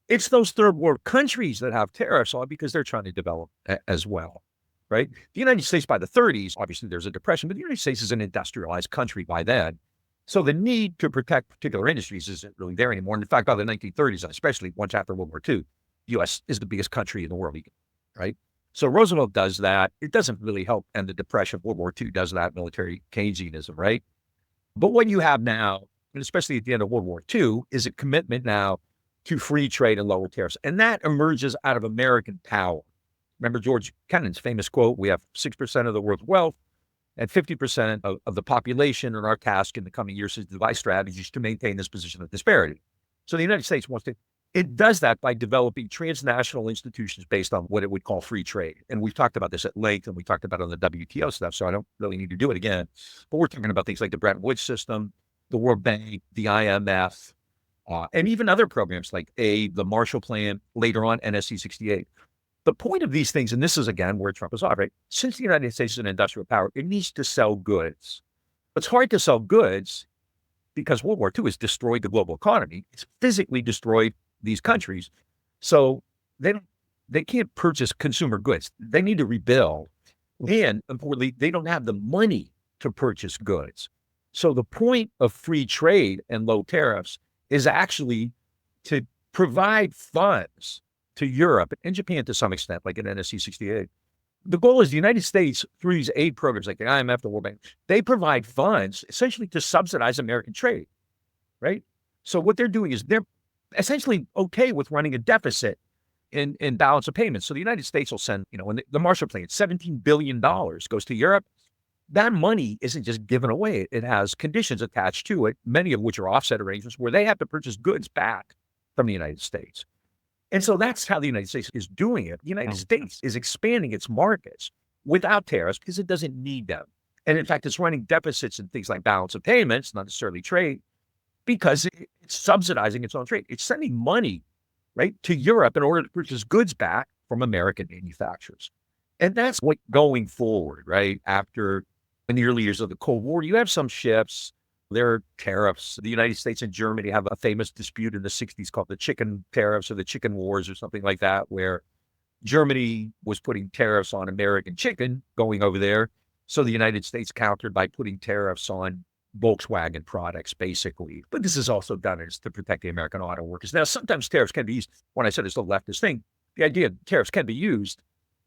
It's those third world countries that have tariffs on because they're trying to develop as well, right? The United States by the 30s, obviously there's a depression, but the United States is an industrialized country by then. So the need to protect particular industries isn't really there anymore. And in fact, by the 1930s, especially once after World War II, the U.S. is the biggest country in the world, right? So Roosevelt does that. It doesn't really help end the depression. World War II does that, military Keynesianism, right? But what you have now, and especially at the end of World War II, is a commitment now to free trade and lower tariffs. And that emerges out of American power. Remember George Kennan's famous quote, we have 6% of the world's wealth and 50% of the population, and our task in the coming years is to devise strategies to maintain this position of disparity. So the United States wants to, it does that by developing transnational institutions based on what it would call free trade. And we've talked about this at length, and we talked about it on the WTO stuff, so I don't really need to do it again. But we're talking about things like the Bretton Woods system, the World Bank, the IMF, and even other programs like the Marshall Plan, later on NSC 68. The point of these things, and this is again where Trump is off, right? Since the United States is an industrial power, it needs to sell goods. It's hard to sell goods because World War II has destroyed the global economy. It's physically destroyed these countries. So they can't purchase consumer goods. They need to rebuild. And importantly, they don't have the money to purchase goods. So the point of free trade and low tariffs is actually to provide funds to Europe and Japan to some extent, like in NSC 68. The goal is the United States, through these aid programs like the IMF, the World Bank, they provide funds essentially to subsidize American trade, right? So what they're doing is they're essentially okay with running a deficit in balance of payments. So the United States will send, in the Marshall Plan, $17 billion goes to Europe. That money isn't just given away. It has conditions attached to it, many of which are offset arrangements where they have to purchase goods back from the United States. And so that's how the United States is doing it. The United States is expanding its markets without tariffs because it doesn't need them. And in fact, it's running deficits in things like balance of payments, not necessarily trade, because it's subsidizing its own trade. It's sending money, right, to Europe in order to purchase goods back from American manufacturers. And that's what going forward, right, after in the early years of the Cold War, you have some shifts. There are tariffs. The United States and Germany have a famous dispute in the 60s called the chicken tariffs or the chicken wars or something like that, where Germany was putting tariffs on American chicken going over there. So the United States countered by putting tariffs on Volkswagen products, basically. But this is also done as to protect the American auto workers. Now, sometimes tariffs can be used, when I said it's the leftist thing, the idea of tariffs can be used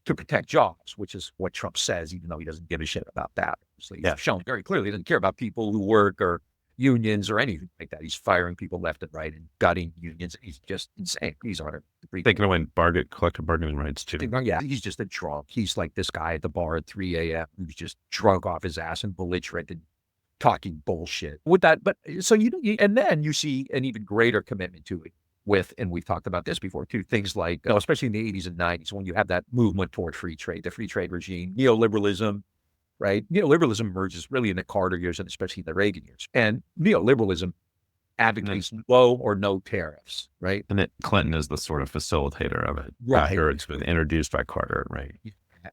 to protect jobs, which is what Trump says, even though he doesn't give a shit about that. So he's shown very clearly he doesn't care about people who work or unions or anything like that. He's firing people left and right and gutting unions. He's just insane. He's on it. Taking away collective bargaining rights too. Yeah, he's just a drunk. He's like this guy at the bar at 3 a.m. who's just drunk off his ass and belligerent and talking bullshit with that. But so and then you see an even greater commitment to it and we've talked about this before too, things like, especially in the 80s and 90s, when you have that movement toward free trade, the free trade regime, neoliberalism, right? Neoliberalism emerges really in the Carter years and especially in the Reagan years. And neoliberalism advocates low or no tariffs, right? And Clinton is the sort of facilitator of it. Right. After it's been introduced by Carter, right?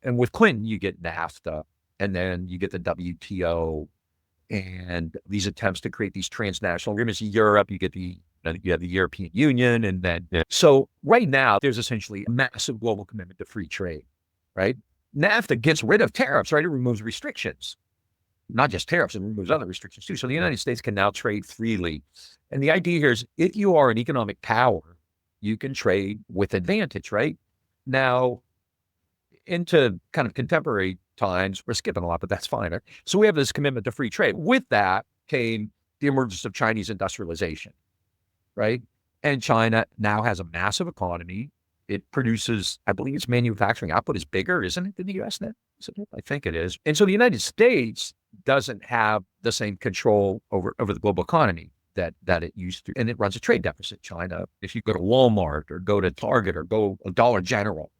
And with Clinton, you get NAFTA, and then you get the WTO, and these attempts to create these transnational agreements. In Europe, you have the European Union, and then so right now there's essentially a massive global commitment to free trade, right? NAFTA gets rid of tariffs, right? It removes restrictions, not just tariffs, it removes other restrictions too. So the United States can now trade freely. And the idea here is if you are an economic power, you can trade with advantage, right? Now, into kind of contemporary times, we're skipping a lot, but that's fine. Right? So we have this commitment to free trade. With that came the emergence of Chinese industrialization, right? And China now has a massive economy. It produces, I believe its manufacturing output is bigger, isn't it, than the U.S. now? I think it is. And so the United States doesn't have the same control over the global economy that it used to. And it runs a trade deficit. China, if you go to Walmart or go to Target or go to Dollar General,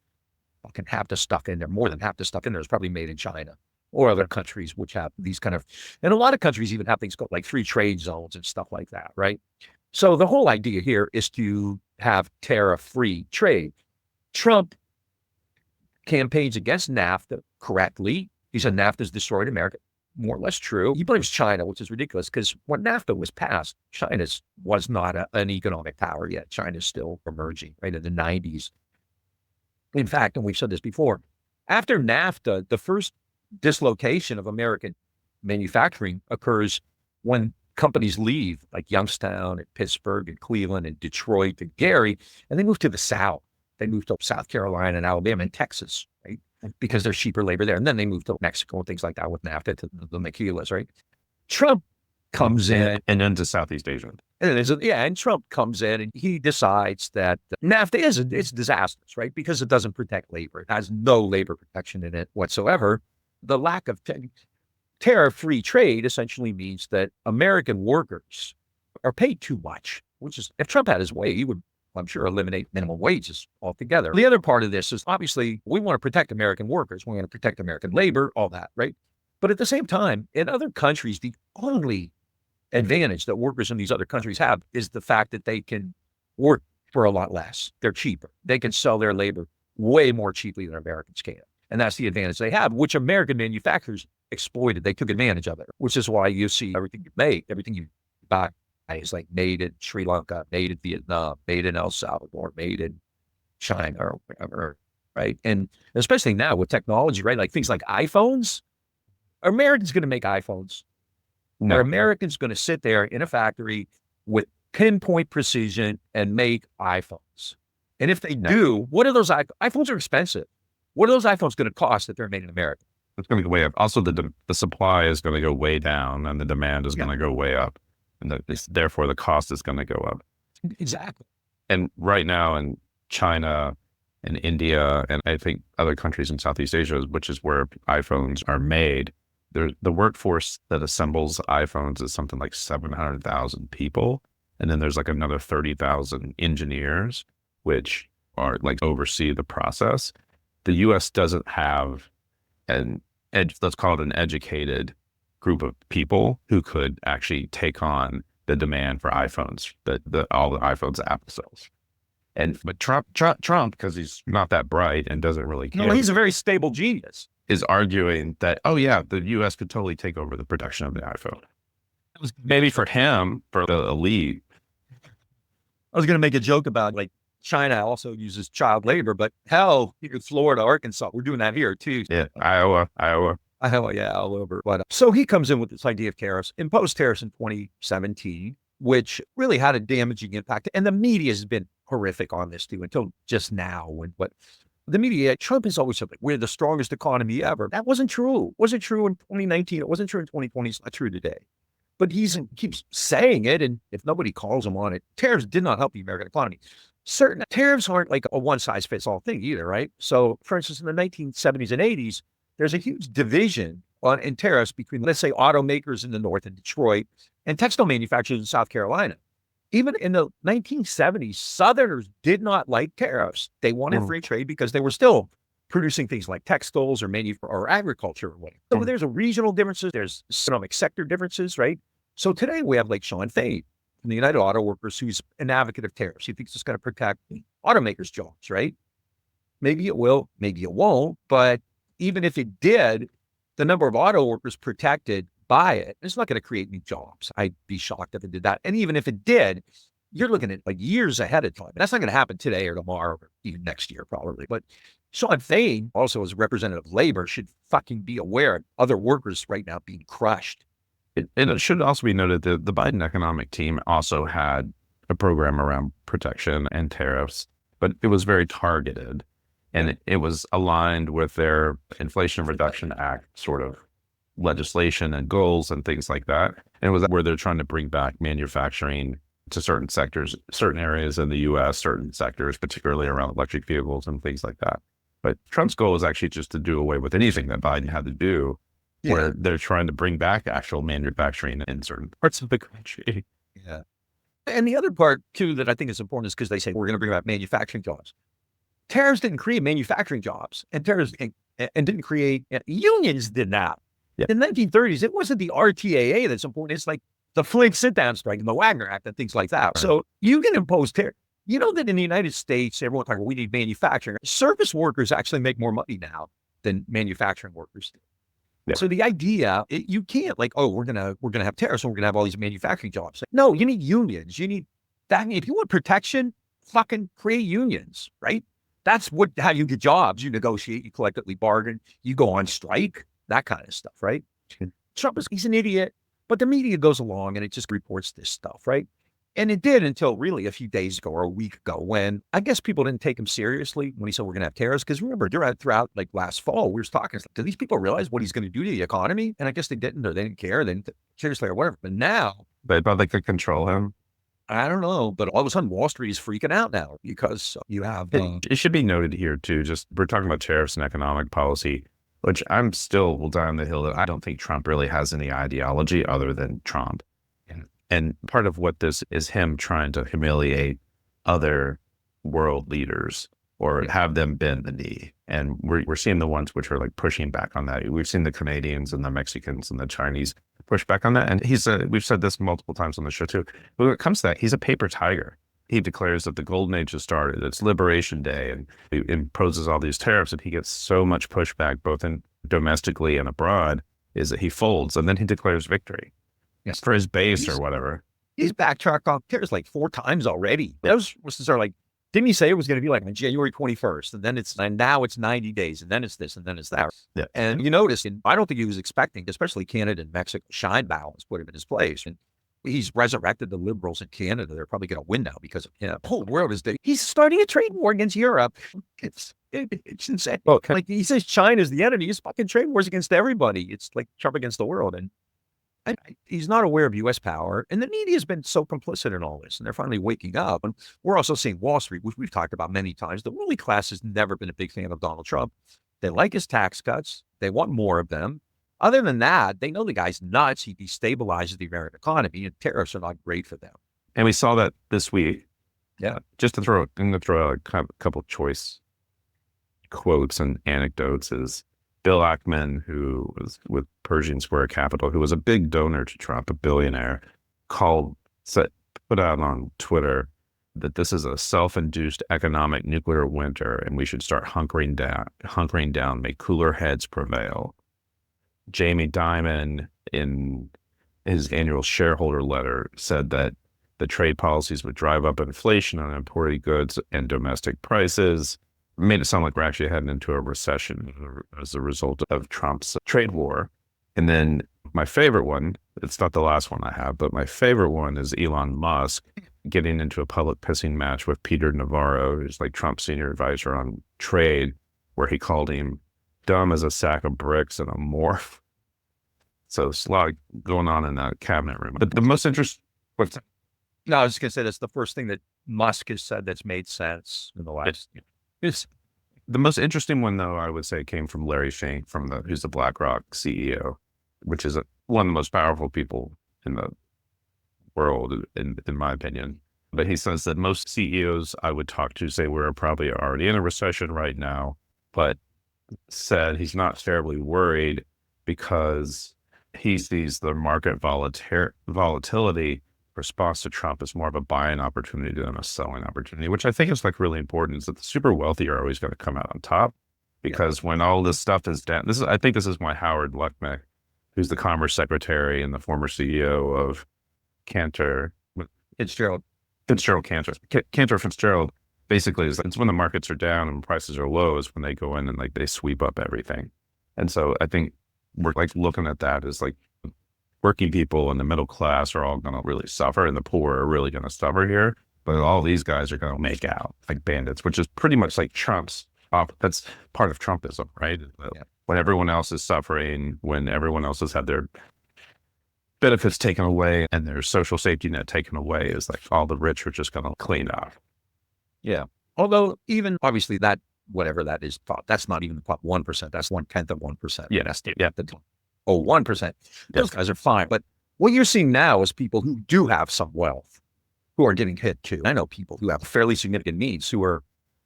fucking half the stuff in there, more than half the stuff in there is probably made in China or other countries which have these kind of, and a lot of countries even have things called like free trade zones and stuff like that, right? So the whole idea here is to have tariff-free trade. Trump campaigns against NAFTA correctly. He said NAFTA's destroyed America. More or less true. He blames China, which is ridiculous because when NAFTA was passed, China was not an economic power yet. China's still emerging, right, in the 90s. In fact, and we've said this before, after NAFTA, the first dislocation of American manufacturing occurs when companies leave, like Youngstown and Pittsburgh and Cleveland and Detroit and Gary, and they move to the South. They move to South Carolina and Alabama and Texas, right? Because there's cheaper labor there. And then they move to Mexico and things like that with NAFTA to the maquilas, right? Trump comes in. And then to Southeast Asia. And Trump comes in and he decides that NAFTA it's disastrous, right? Because it doesn't protect labor. It has no labor protection in it whatsoever. The lack of tariff-free trade essentially means that American workers are paid too much, which is, if Trump had his way, he would, I'm sure, eliminate minimum wages altogether. The other part of this is obviously we want to protect American workers. We want to protect American labor, all that, right? But at the same time, in other countries, the only advantage that workers in these other countries have is the fact that they can work for a lot less. They're cheaper. They can sell their labor way more cheaply than Americans can. And that's the advantage they have, which American manufacturers exploited. They took advantage of it, which is why you see everything you make, everything you buy is like made in Sri Lanka, made in Vietnam, made in El Salvador, made in China or whatever, right? And especially now with technology, right? Like things like iPhones, are Americans going to make iPhones? No. Are Americans going to sit there in a factory with pinpoint precision and make iPhones? And if they do, what are those iPhones are expensive. What are those iPhones going to cost if they're made in America? It's going to go way up. Also, the supply is going to go way down and the demand is going to go way up. And therefore, the cost is going to go up. Exactly. And right now in China and India, and I think other countries in Southeast Asia, which is where iPhones are made, the workforce that assembles iPhones is something like 700,000 people. And then there's like another 30,000 engineers, which are like oversee the process. The U.S. doesn't have let's call it an educated group of people who could actually take on the demand for iPhones, all the iPhones Apple sells. But Trump, because he's not that bright and doesn't really care. No, he's a very stable genius. Is arguing that, oh yeah, the U.S. could totally take over the production of the iPhone. It was maybe for him, for the elite. I was going to make a joke about like China also uses child labor, but hell, Florida, Arkansas, we're doing that here too. Yeah, Iowa. Yeah, all over. But so he comes in with this idea of tariffs, imposed tariffs in 2017, which really had a damaging impact. And the media has been horrific on this too, until just now. But the media, Trump has always said, like, we're the strongest economy ever. That wasn't true. It wasn't true in 2019. It wasn't true in 2020. It's not true today. But he keeps saying it, and if nobody calls him on it, tariffs did not help the American economy. Certain tariffs aren't like a one-size-fits-all thing either, right? So, for instance, in the 1970s and 80s, there's a huge division in tariffs between, let's say, automakers in the North in Detroit and textile manufacturers in South Carolina. Even in the 1970s, Southerners did not like tariffs. They wanted free trade because they were still producing things like textiles or agriculture or whatever. So there's a regional differences, there's economic sector differences, right? So today we have like Sean Fain from the United Auto Workers, who's an advocate of tariffs. He thinks it's going to protect automakers' jobs, right? Maybe it will, maybe it won't. But even if it did, the number of auto workers protected by it, it's not going to create new jobs. I'd be shocked if it did that. And even if it did, you're looking at like years ahead of time. And that's not going to happen today or tomorrow or even next year probably. But Sean Fain, also as a representative of labor, should fucking be aware of other workers right now being crushed. And it should also be noted that the Biden economic team also had a program around protection and tariffs, but it was very targeted. And it was aligned with their Inflation Reduction Act sort of legislation and goals and things like that. And it was where they're trying to bring back manufacturing to certain sectors, certain areas in the US, certain sectors, particularly around electric vehicles and things like that. But Trump's goal is actually just to do away with anything that Biden had to do, where they're trying to bring back actual manufacturing in certain parts of the country. Yeah. And the other part, too, that I think is important is because they say we're going to bring back manufacturing jobs. Tariffs didn't create manufacturing jobs, and tariffs and didn't create unions did that. Yeah. In the 1930s, it wasn't the RTAA that's important. It's like the Flint sit-down strike and the Wagner Act and things like that. Right. So you can impose tariffs. You know that in the United States, everyone talks, well, we need manufacturing. Service workers actually make more money now than manufacturing workers do. Yeah. So the idea, you can't like, oh, we're gonna have tariffs and we're gonna have all these manufacturing jobs. Like, no, you need unions. You need that. If you want protection, fucking create unions, right? That's how you get jobs. You negotiate, you collectively bargain, you go on strike, that kind of stuff, right? Trump he's an idiot, but the media goes along and it just reports this stuff, right? And it did until really a few days ago or a week ago when I guess people didn't take him seriously when he said we're going to have tariffs. Because remember, throughout like last fall, we were talking, do these people realize what he's going to do to the economy? And I guess they didn't, or they didn't care. They didn't seriously or whatever. But now. But they could control him. I don't know. But all of a sudden, Wall Street is freaking out now because you have. It should be noted here, too, just we're talking about tariffs and economic policy, which I'm still will die on the hill that I don't think Trump really has any ideology other than Trump. And part of what this is him trying to humiliate other world leaders or have them bend the knee. And we're seeing the ones which are like pushing back on that. We've seen the Canadians and the Mexicans and the Chinese push back on that. And we've said this multiple times on the show too. But when it comes to that, he's a paper tiger. He declares that the golden age has started. It's Liberation Day, and he imposes all these tariffs. And he gets so much pushback, both domestically and abroad, is that he folds and then he declares victory. Yes, for his base or whatever. He's backtracked on tariffs like 4 times already. That was sort of like, didn't he say it was going to be like on January 21st? And now it's 90 days, and then it's this, and then it's that. Yeah. And you notice, and I don't think he was expecting, especially Canada and Mexico, shine balance, put him in his place. And he's resurrected the liberals in Canada. They're probably going to win now because of him. The whole world is there. He's starting a trade war against Europe. It's insane. Okay. Like he says China's the enemy. He's fucking trade wars against everybody. It's like Trump against the world. And he's not aware of U.S. power, and the media has been so complicit in all this, and they're finally waking up. And we're also seeing Wall Street, which we've talked about many times. The ruling class has never been a big fan of Donald Trump. They like his tax cuts. They want more of them. Other than that, they know the guy's nuts. He destabilizes the American economy, and tariffs are not great for them. And we saw that this week. Yeah. Just to throw out a couple of choice quotes and anecdotes is Bill Ackman, who was with Pershing Square Capital, who was a big donor to Trump, a billionaire, put out on Twitter that this is a self-induced economic nuclear winter and we should start hunkering down, make cooler heads prevail. Jamie Dimon, in his annual shareholder letter, said that the trade policies would drive up inflation on imported goods and domestic prices. Made it sound like we're actually heading into a recession as a result of Trump's trade war. And then my favorite one, it's not the last one I have, but my favorite one is Elon Musk getting into a public pissing match with Peter Navarro, who's like Trump's senior advisor on trade, where he called him dumb as a sack of bricks and a morph. So it's a lot going on in that cabinet room. But the most interesting... No, I was just going to say that's the first thing that Musk has said that's made sense in the last... The most interesting one, though, I would say came from Larry Fink, who's the BlackRock CEO, which is one of the most powerful people in the world, in my opinion. But he says that most CEOs I would talk to say we're probably already in a recession right now, but said he's not terribly worried because he sees the market volatility response to Trump is more of a buying opportunity than a selling opportunity, which I think is like really important, is that the super wealthy are always going to come out on top because when all this stuff is down, I think this is why Howard Lucknick, who's the Commerce Secretary and the former CEO of Cantor Fitzgerald Fitzgerald, basically it's when the markets are down and prices are low is when they go in and like they sweep up everything. And so I think we're like looking at that as like working people and the middle class are all going to really suffer, and the poor are really going to suffer here. But all these guys are going to make out like bandits, which is pretty much like Trump's. That's part of Trumpism, right? Yeah. When everyone else is suffering, when everyone else has had their benefits taken away and their social safety net taken away is like all the rich are just going to clean up. Yeah. Although even obviously that, whatever that is, that's not even the top 1%. That's 1/10 of 1%. Yeah. Yeah. 1%. Those guys are fine. But what you're seeing now is people who do have some wealth who are getting hit too. I know people who have fairly significant needs who are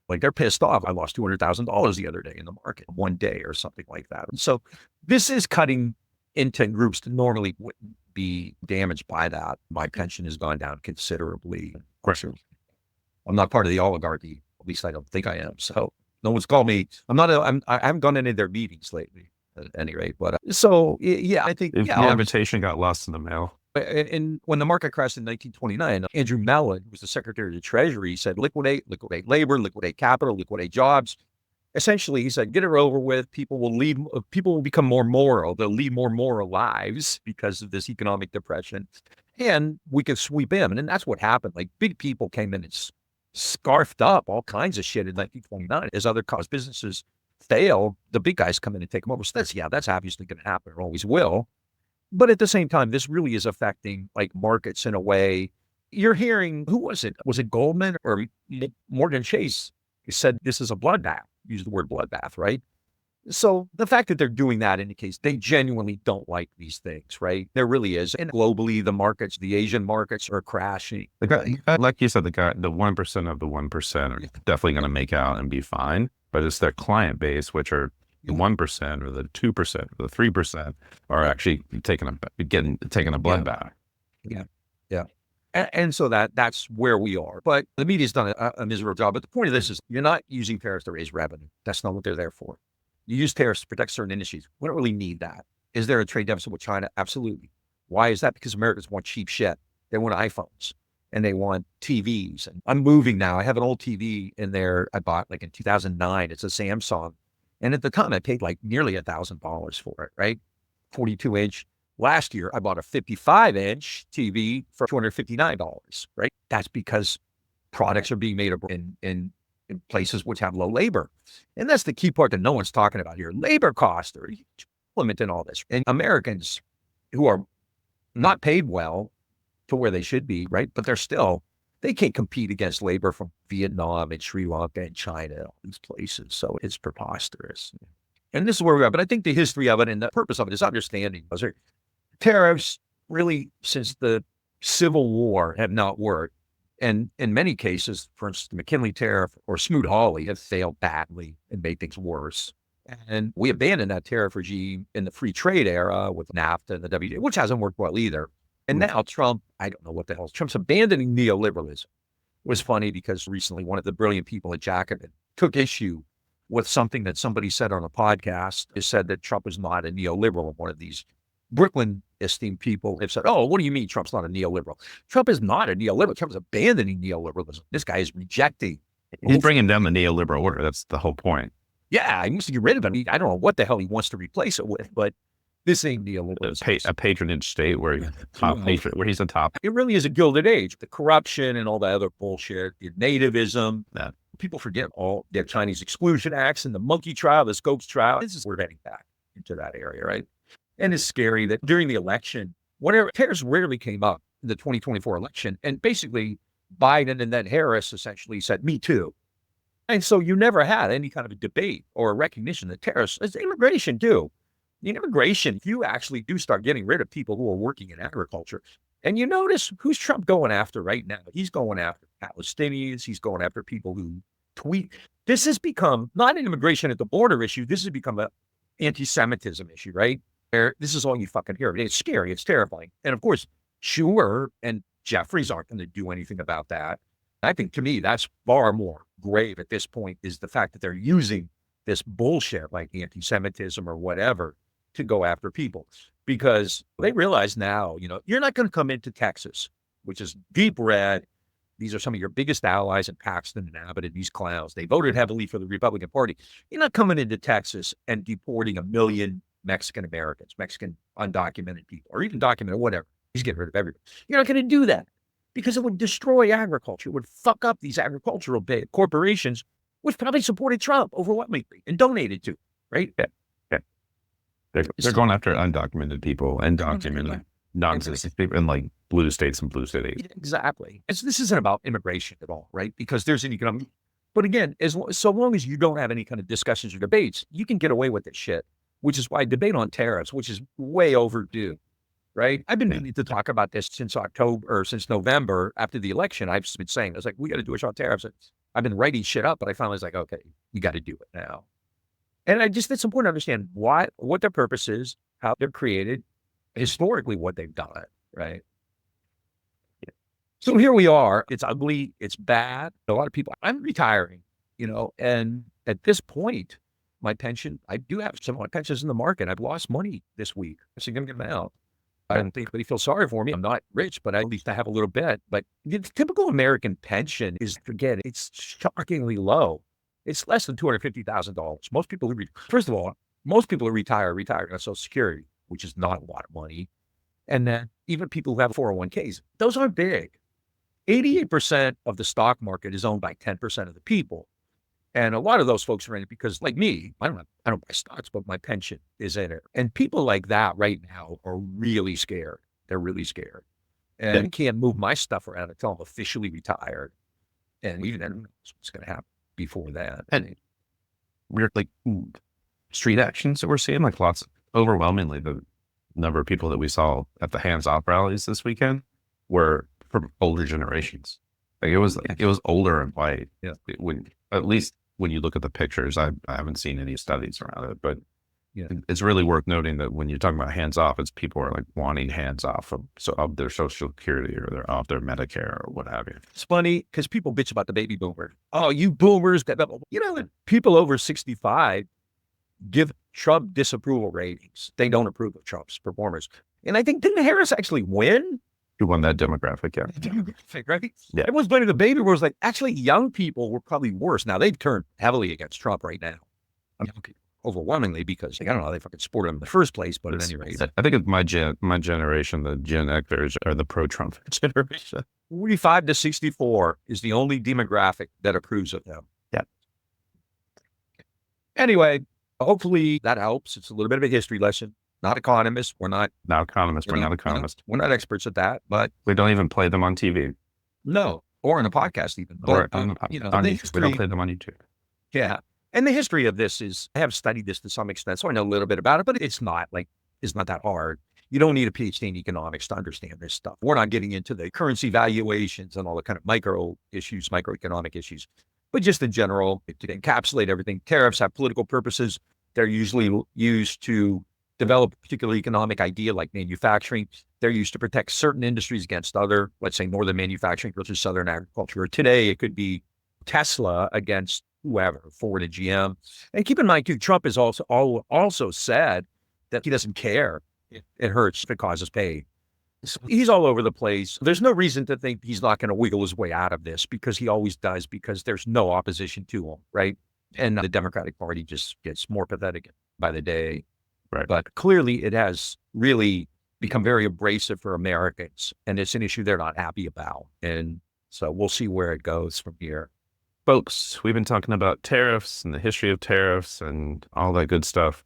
like, they're pissed off. I lost $200,000 the other day in the market, one day or something like that. And so this is cutting into groups that normally wouldn't be damaged by that. My pension has gone down considerably. Of course, I'm not part of the oligarchy. At least I don't think I am. So no one's called me. I haven't gone to any of their meetings lately at any rate. But I think if the invitation got lost in the mail. And when the market crashed in 1929, Andrew Mellon, who was the Secretary of the Treasury, said, liquidate labor, liquidate capital, liquidate jobs. Essentially, he said, get it over with. People will become more moral. They'll lead more moral lives because of this economic depression. And we can sweep in. And that's what happened. Like, big people came in and scarfed up all kinds of shit in 1929. As other businesses fail, the big guys come in and take them over. So that's obviously going to happen. It always will. But at the same time, this really is affecting like markets in a way. You're hearing, who was it? Was it Goldman or Morgan Chase? He said this is a bloodbath. Use the word bloodbath, right? So the fact that they're doing that indicates they genuinely don't like these things, right? There really is. And globally, the Asian markets are crashing. Like you said, the 1% of the 1% are definitely going to make out and be fine. But it's their client base, which are the 1% or the 2% or the 3% are actually taking a bloodbath. Yeah. And so that's where we are. But the media's done a miserable job. But the point of this is you're not using tariffs to raise revenue. That's not what they're there for. You use tariffs to protect certain industries. We don't really need that. Is there a trade deficit with China? Absolutely. Why is that? Because Americans want cheap shit. They want iPhones and they want TVs. And I'm moving now. I have an old TV in there I bought like in 2009. It's a Samsung. And at the time, I paid like nearly $1,000 for it, right? 42-inch. Last year, I bought a 55-inch TV for $259, right? That's because products are being made in places which have low labor. And that's the key part that no one's talking about here. Labor costs are a huge element in all this. And Americans who are not paid well to where they should be, right? But they can't compete against labor from Vietnam and Sri Lanka and China and all these places. So it's preposterous. And this is where we are. But I think the history of it and the purpose of it is understanding. Tariffs really, since the Civil War, have not worked. And in many cases, for instance, the McKinley Tariff or Smoot-Hawley have failed badly and made things worse. And we abandoned that tariff regime in the free trade era with NAFTA and the WTO, which hasn't worked well either. And now Trump, I don't know what the hell, Trump's abandoning neoliberalism. It was funny because recently one of the brilliant people at Jacobin took issue with something that somebody said on a podcast. It said that Trump is not a neoliberal. One of these Brooklyn esteemed people have said, oh, what do you mean Trump's not a neoliberal? Trump is not a neoliberal. Trump's abandoning neoliberalism. This guy is rejecting. He's bringing down the neoliberal order. That's the whole point. Yeah, he wants to get rid of it. I don't know what the hell he wants to replace it with, but this ain't neoliberalism. A patronage state where he's the top. It really is a gilded age. The corruption and all that other bullshit, the nativism. People forget all their Chinese exclusion acts and the monkey trial, the Scopes trial. We're heading back into that area, right? And it's scary that during the election, tariffs rarely came up in the 2024 election. And basically, Biden and then Harris essentially said, me too. And so you never had any kind of a debate or a recognition that tariffs, as immigration do. In immigration, if you actually do start getting rid of people who are working in agriculture, and you notice who's Trump going after right now? He's going after Palestinians. He's going after people who tweet. This has become not an immigration at the border issue. This has become an anti-Semitism issue, right? This is all you fucking hear. It's scary. It's terrifying. And of course, Schumer and Jeffries aren't going to do anything about that. I think to me, that's far more grave at this point is the fact that they're using this bullshit like anti-Semitism or whatever to go after people because they realize now, you're not going to come into Texas, which is deep red. These are some of your biggest allies in Paxton and Abbott and these clowns. They voted heavily for the Republican Party. You're not coming into Texas and deporting 1 million Mexican Americans, Mexican undocumented people, or even documented, whatever. He's getting rid of everybody. You're not going to do that because it would destroy agriculture. It would fuck up these agricultural corporations, which probably supported Trump overwhelmingly and donated to, right? Yeah. They're going after undocumented people and documented non-existent people in like blue states and blue cities. Exactly. This isn't about immigration at all, right? Because there's an economic, but again, so long as you don't have any kind of discussions or debates, you can get away with this shit, which is why debate on tariffs, which is way overdue, right? I've been meaning to talk about this since since November after the election. I've just been saying, I was like, we got to do a show on tariffs. I've been writing shit up, but I finally was like, okay, you got to do it now. And it's important to understand what their purpose is, how they're created, historically what they've done, right? So here we are. It's ugly. It's bad. A lot of people, I'm retiring, and at this point, my pension, I do have some of my pensions in the market. I've lost money this week, a significant amount. I don't think anybody feels sorry for me. I'm not rich, but at least I have a little bit. But the typical American pension is, again, it's shockingly low. It's less than $250,000. Most people first of all, most people who retire on Social Security, which is not a lot of money. And then even people who have 401ks, those aren't big. 88% of the stock market is owned by 10% of the people. And a lot of those folks are in it because, like me, I don't buy stocks, but my pension is in it. And people like that right now are really scared. They're really scared. And I can't move my stuff around until I'm officially retired. And even then, what's going to happen before that? And we're like street actions that we're seeing, like overwhelmingly, the number of people that we saw at the hands-off rallies this weekend were from older generations. Like it was older and white. Yeah. At least when you look at the pictures, I haven't seen any studies around it, but it's really worth noting that when you're talking about hands off, it's people are like wanting hands off of their Social Security or they're off their Medicare or what have you. It's funny because people bitch about the baby boomer. Oh, you boomers! People over 65 give Trump disapproval ratings. They don't approve of Trump's performance. And I think, didn't Harris actually win? Who won that demographic? Yeah. Demographic, right? Yeah. Everyone's blaming the baby boomers. Like, actually, young people were probably worse. Now, they've turned heavily against Trump right now. Young people, overwhelmingly, because, I don't know how they fucking supported him in the first place, but at any rate. I think it's my generation, the Gen Xers, are the pro-Trump generation. 45 to 64 is the only demographic that approves of him. Yeah. Anyway, hopefully that helps. It's a little bit of a history lesson. Not economists. We're not economists. We're not experts at that, but we don't even play them on TV. No, or in a podcast even. But, on YouTube. We don't play them on YouTube. Yeah. And the history of this is, I have studied this to some extent, so I know a little bit about it, but it's not that hard. You don't need a PhD in economics to understand this stuff. We're not getting into the currency valuations and all the kind of microeconomic issues, but just in general, to encapsulate everything. Tariffs have political purposes. They're usually used to develop a particular economic idea like manufacturing. They're used to protect certain industries against other, let's say northern manufacturing versus southern agriculture. Or today, it could be Tesla against whoever, Ford and GM. And keep in mind too, Trump has also said that he doesn't care if it hurts, if it causes pain. So he's all over the place. There's no reason to think he's not going to wiggle his way out of this, because he always does, because there's no opposition to him, right? And the Democratic Party just gets more pathetic by the day. Right. But clearly it has really become very abrasive for Americans, and it's an issue they're not happy about. And so we'll see where it goes from here. Folks, we've been talking about tariffs and the history of tariffs and all that good stuff.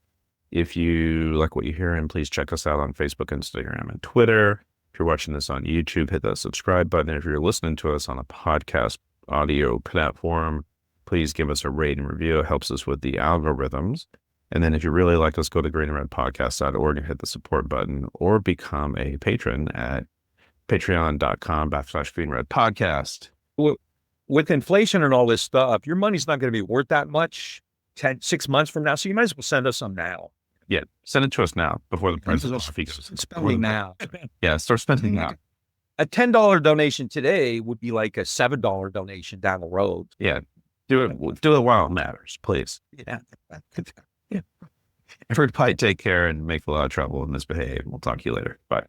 If you like what you hear, and please check us out on Facebook, Instagram, and Twitter. If you're watching this on YouTube, hit that subscribe button. If you're listening to us on a podcast audio platform, please give us a rate and review. It helps us with the algorithms. And then if you really like us, go to greenandredpodcast.org and hit the support button, or become a patron at patreon.com/greenredpodcast. With inflation and all this stuff, your money's not going to be worth that much 6 months from now. So you might as well send us some now. Yeah, send it to us now before the price of coffee goes. Spending now. Yeah, start spending now. A $10 donation today would be like a $7 donation down the road. Yeah, do it while it matters, please. Yeah. Yeah. Everybody take care and make a lot of trouble and misbehave. We'll talk to you later. Bye.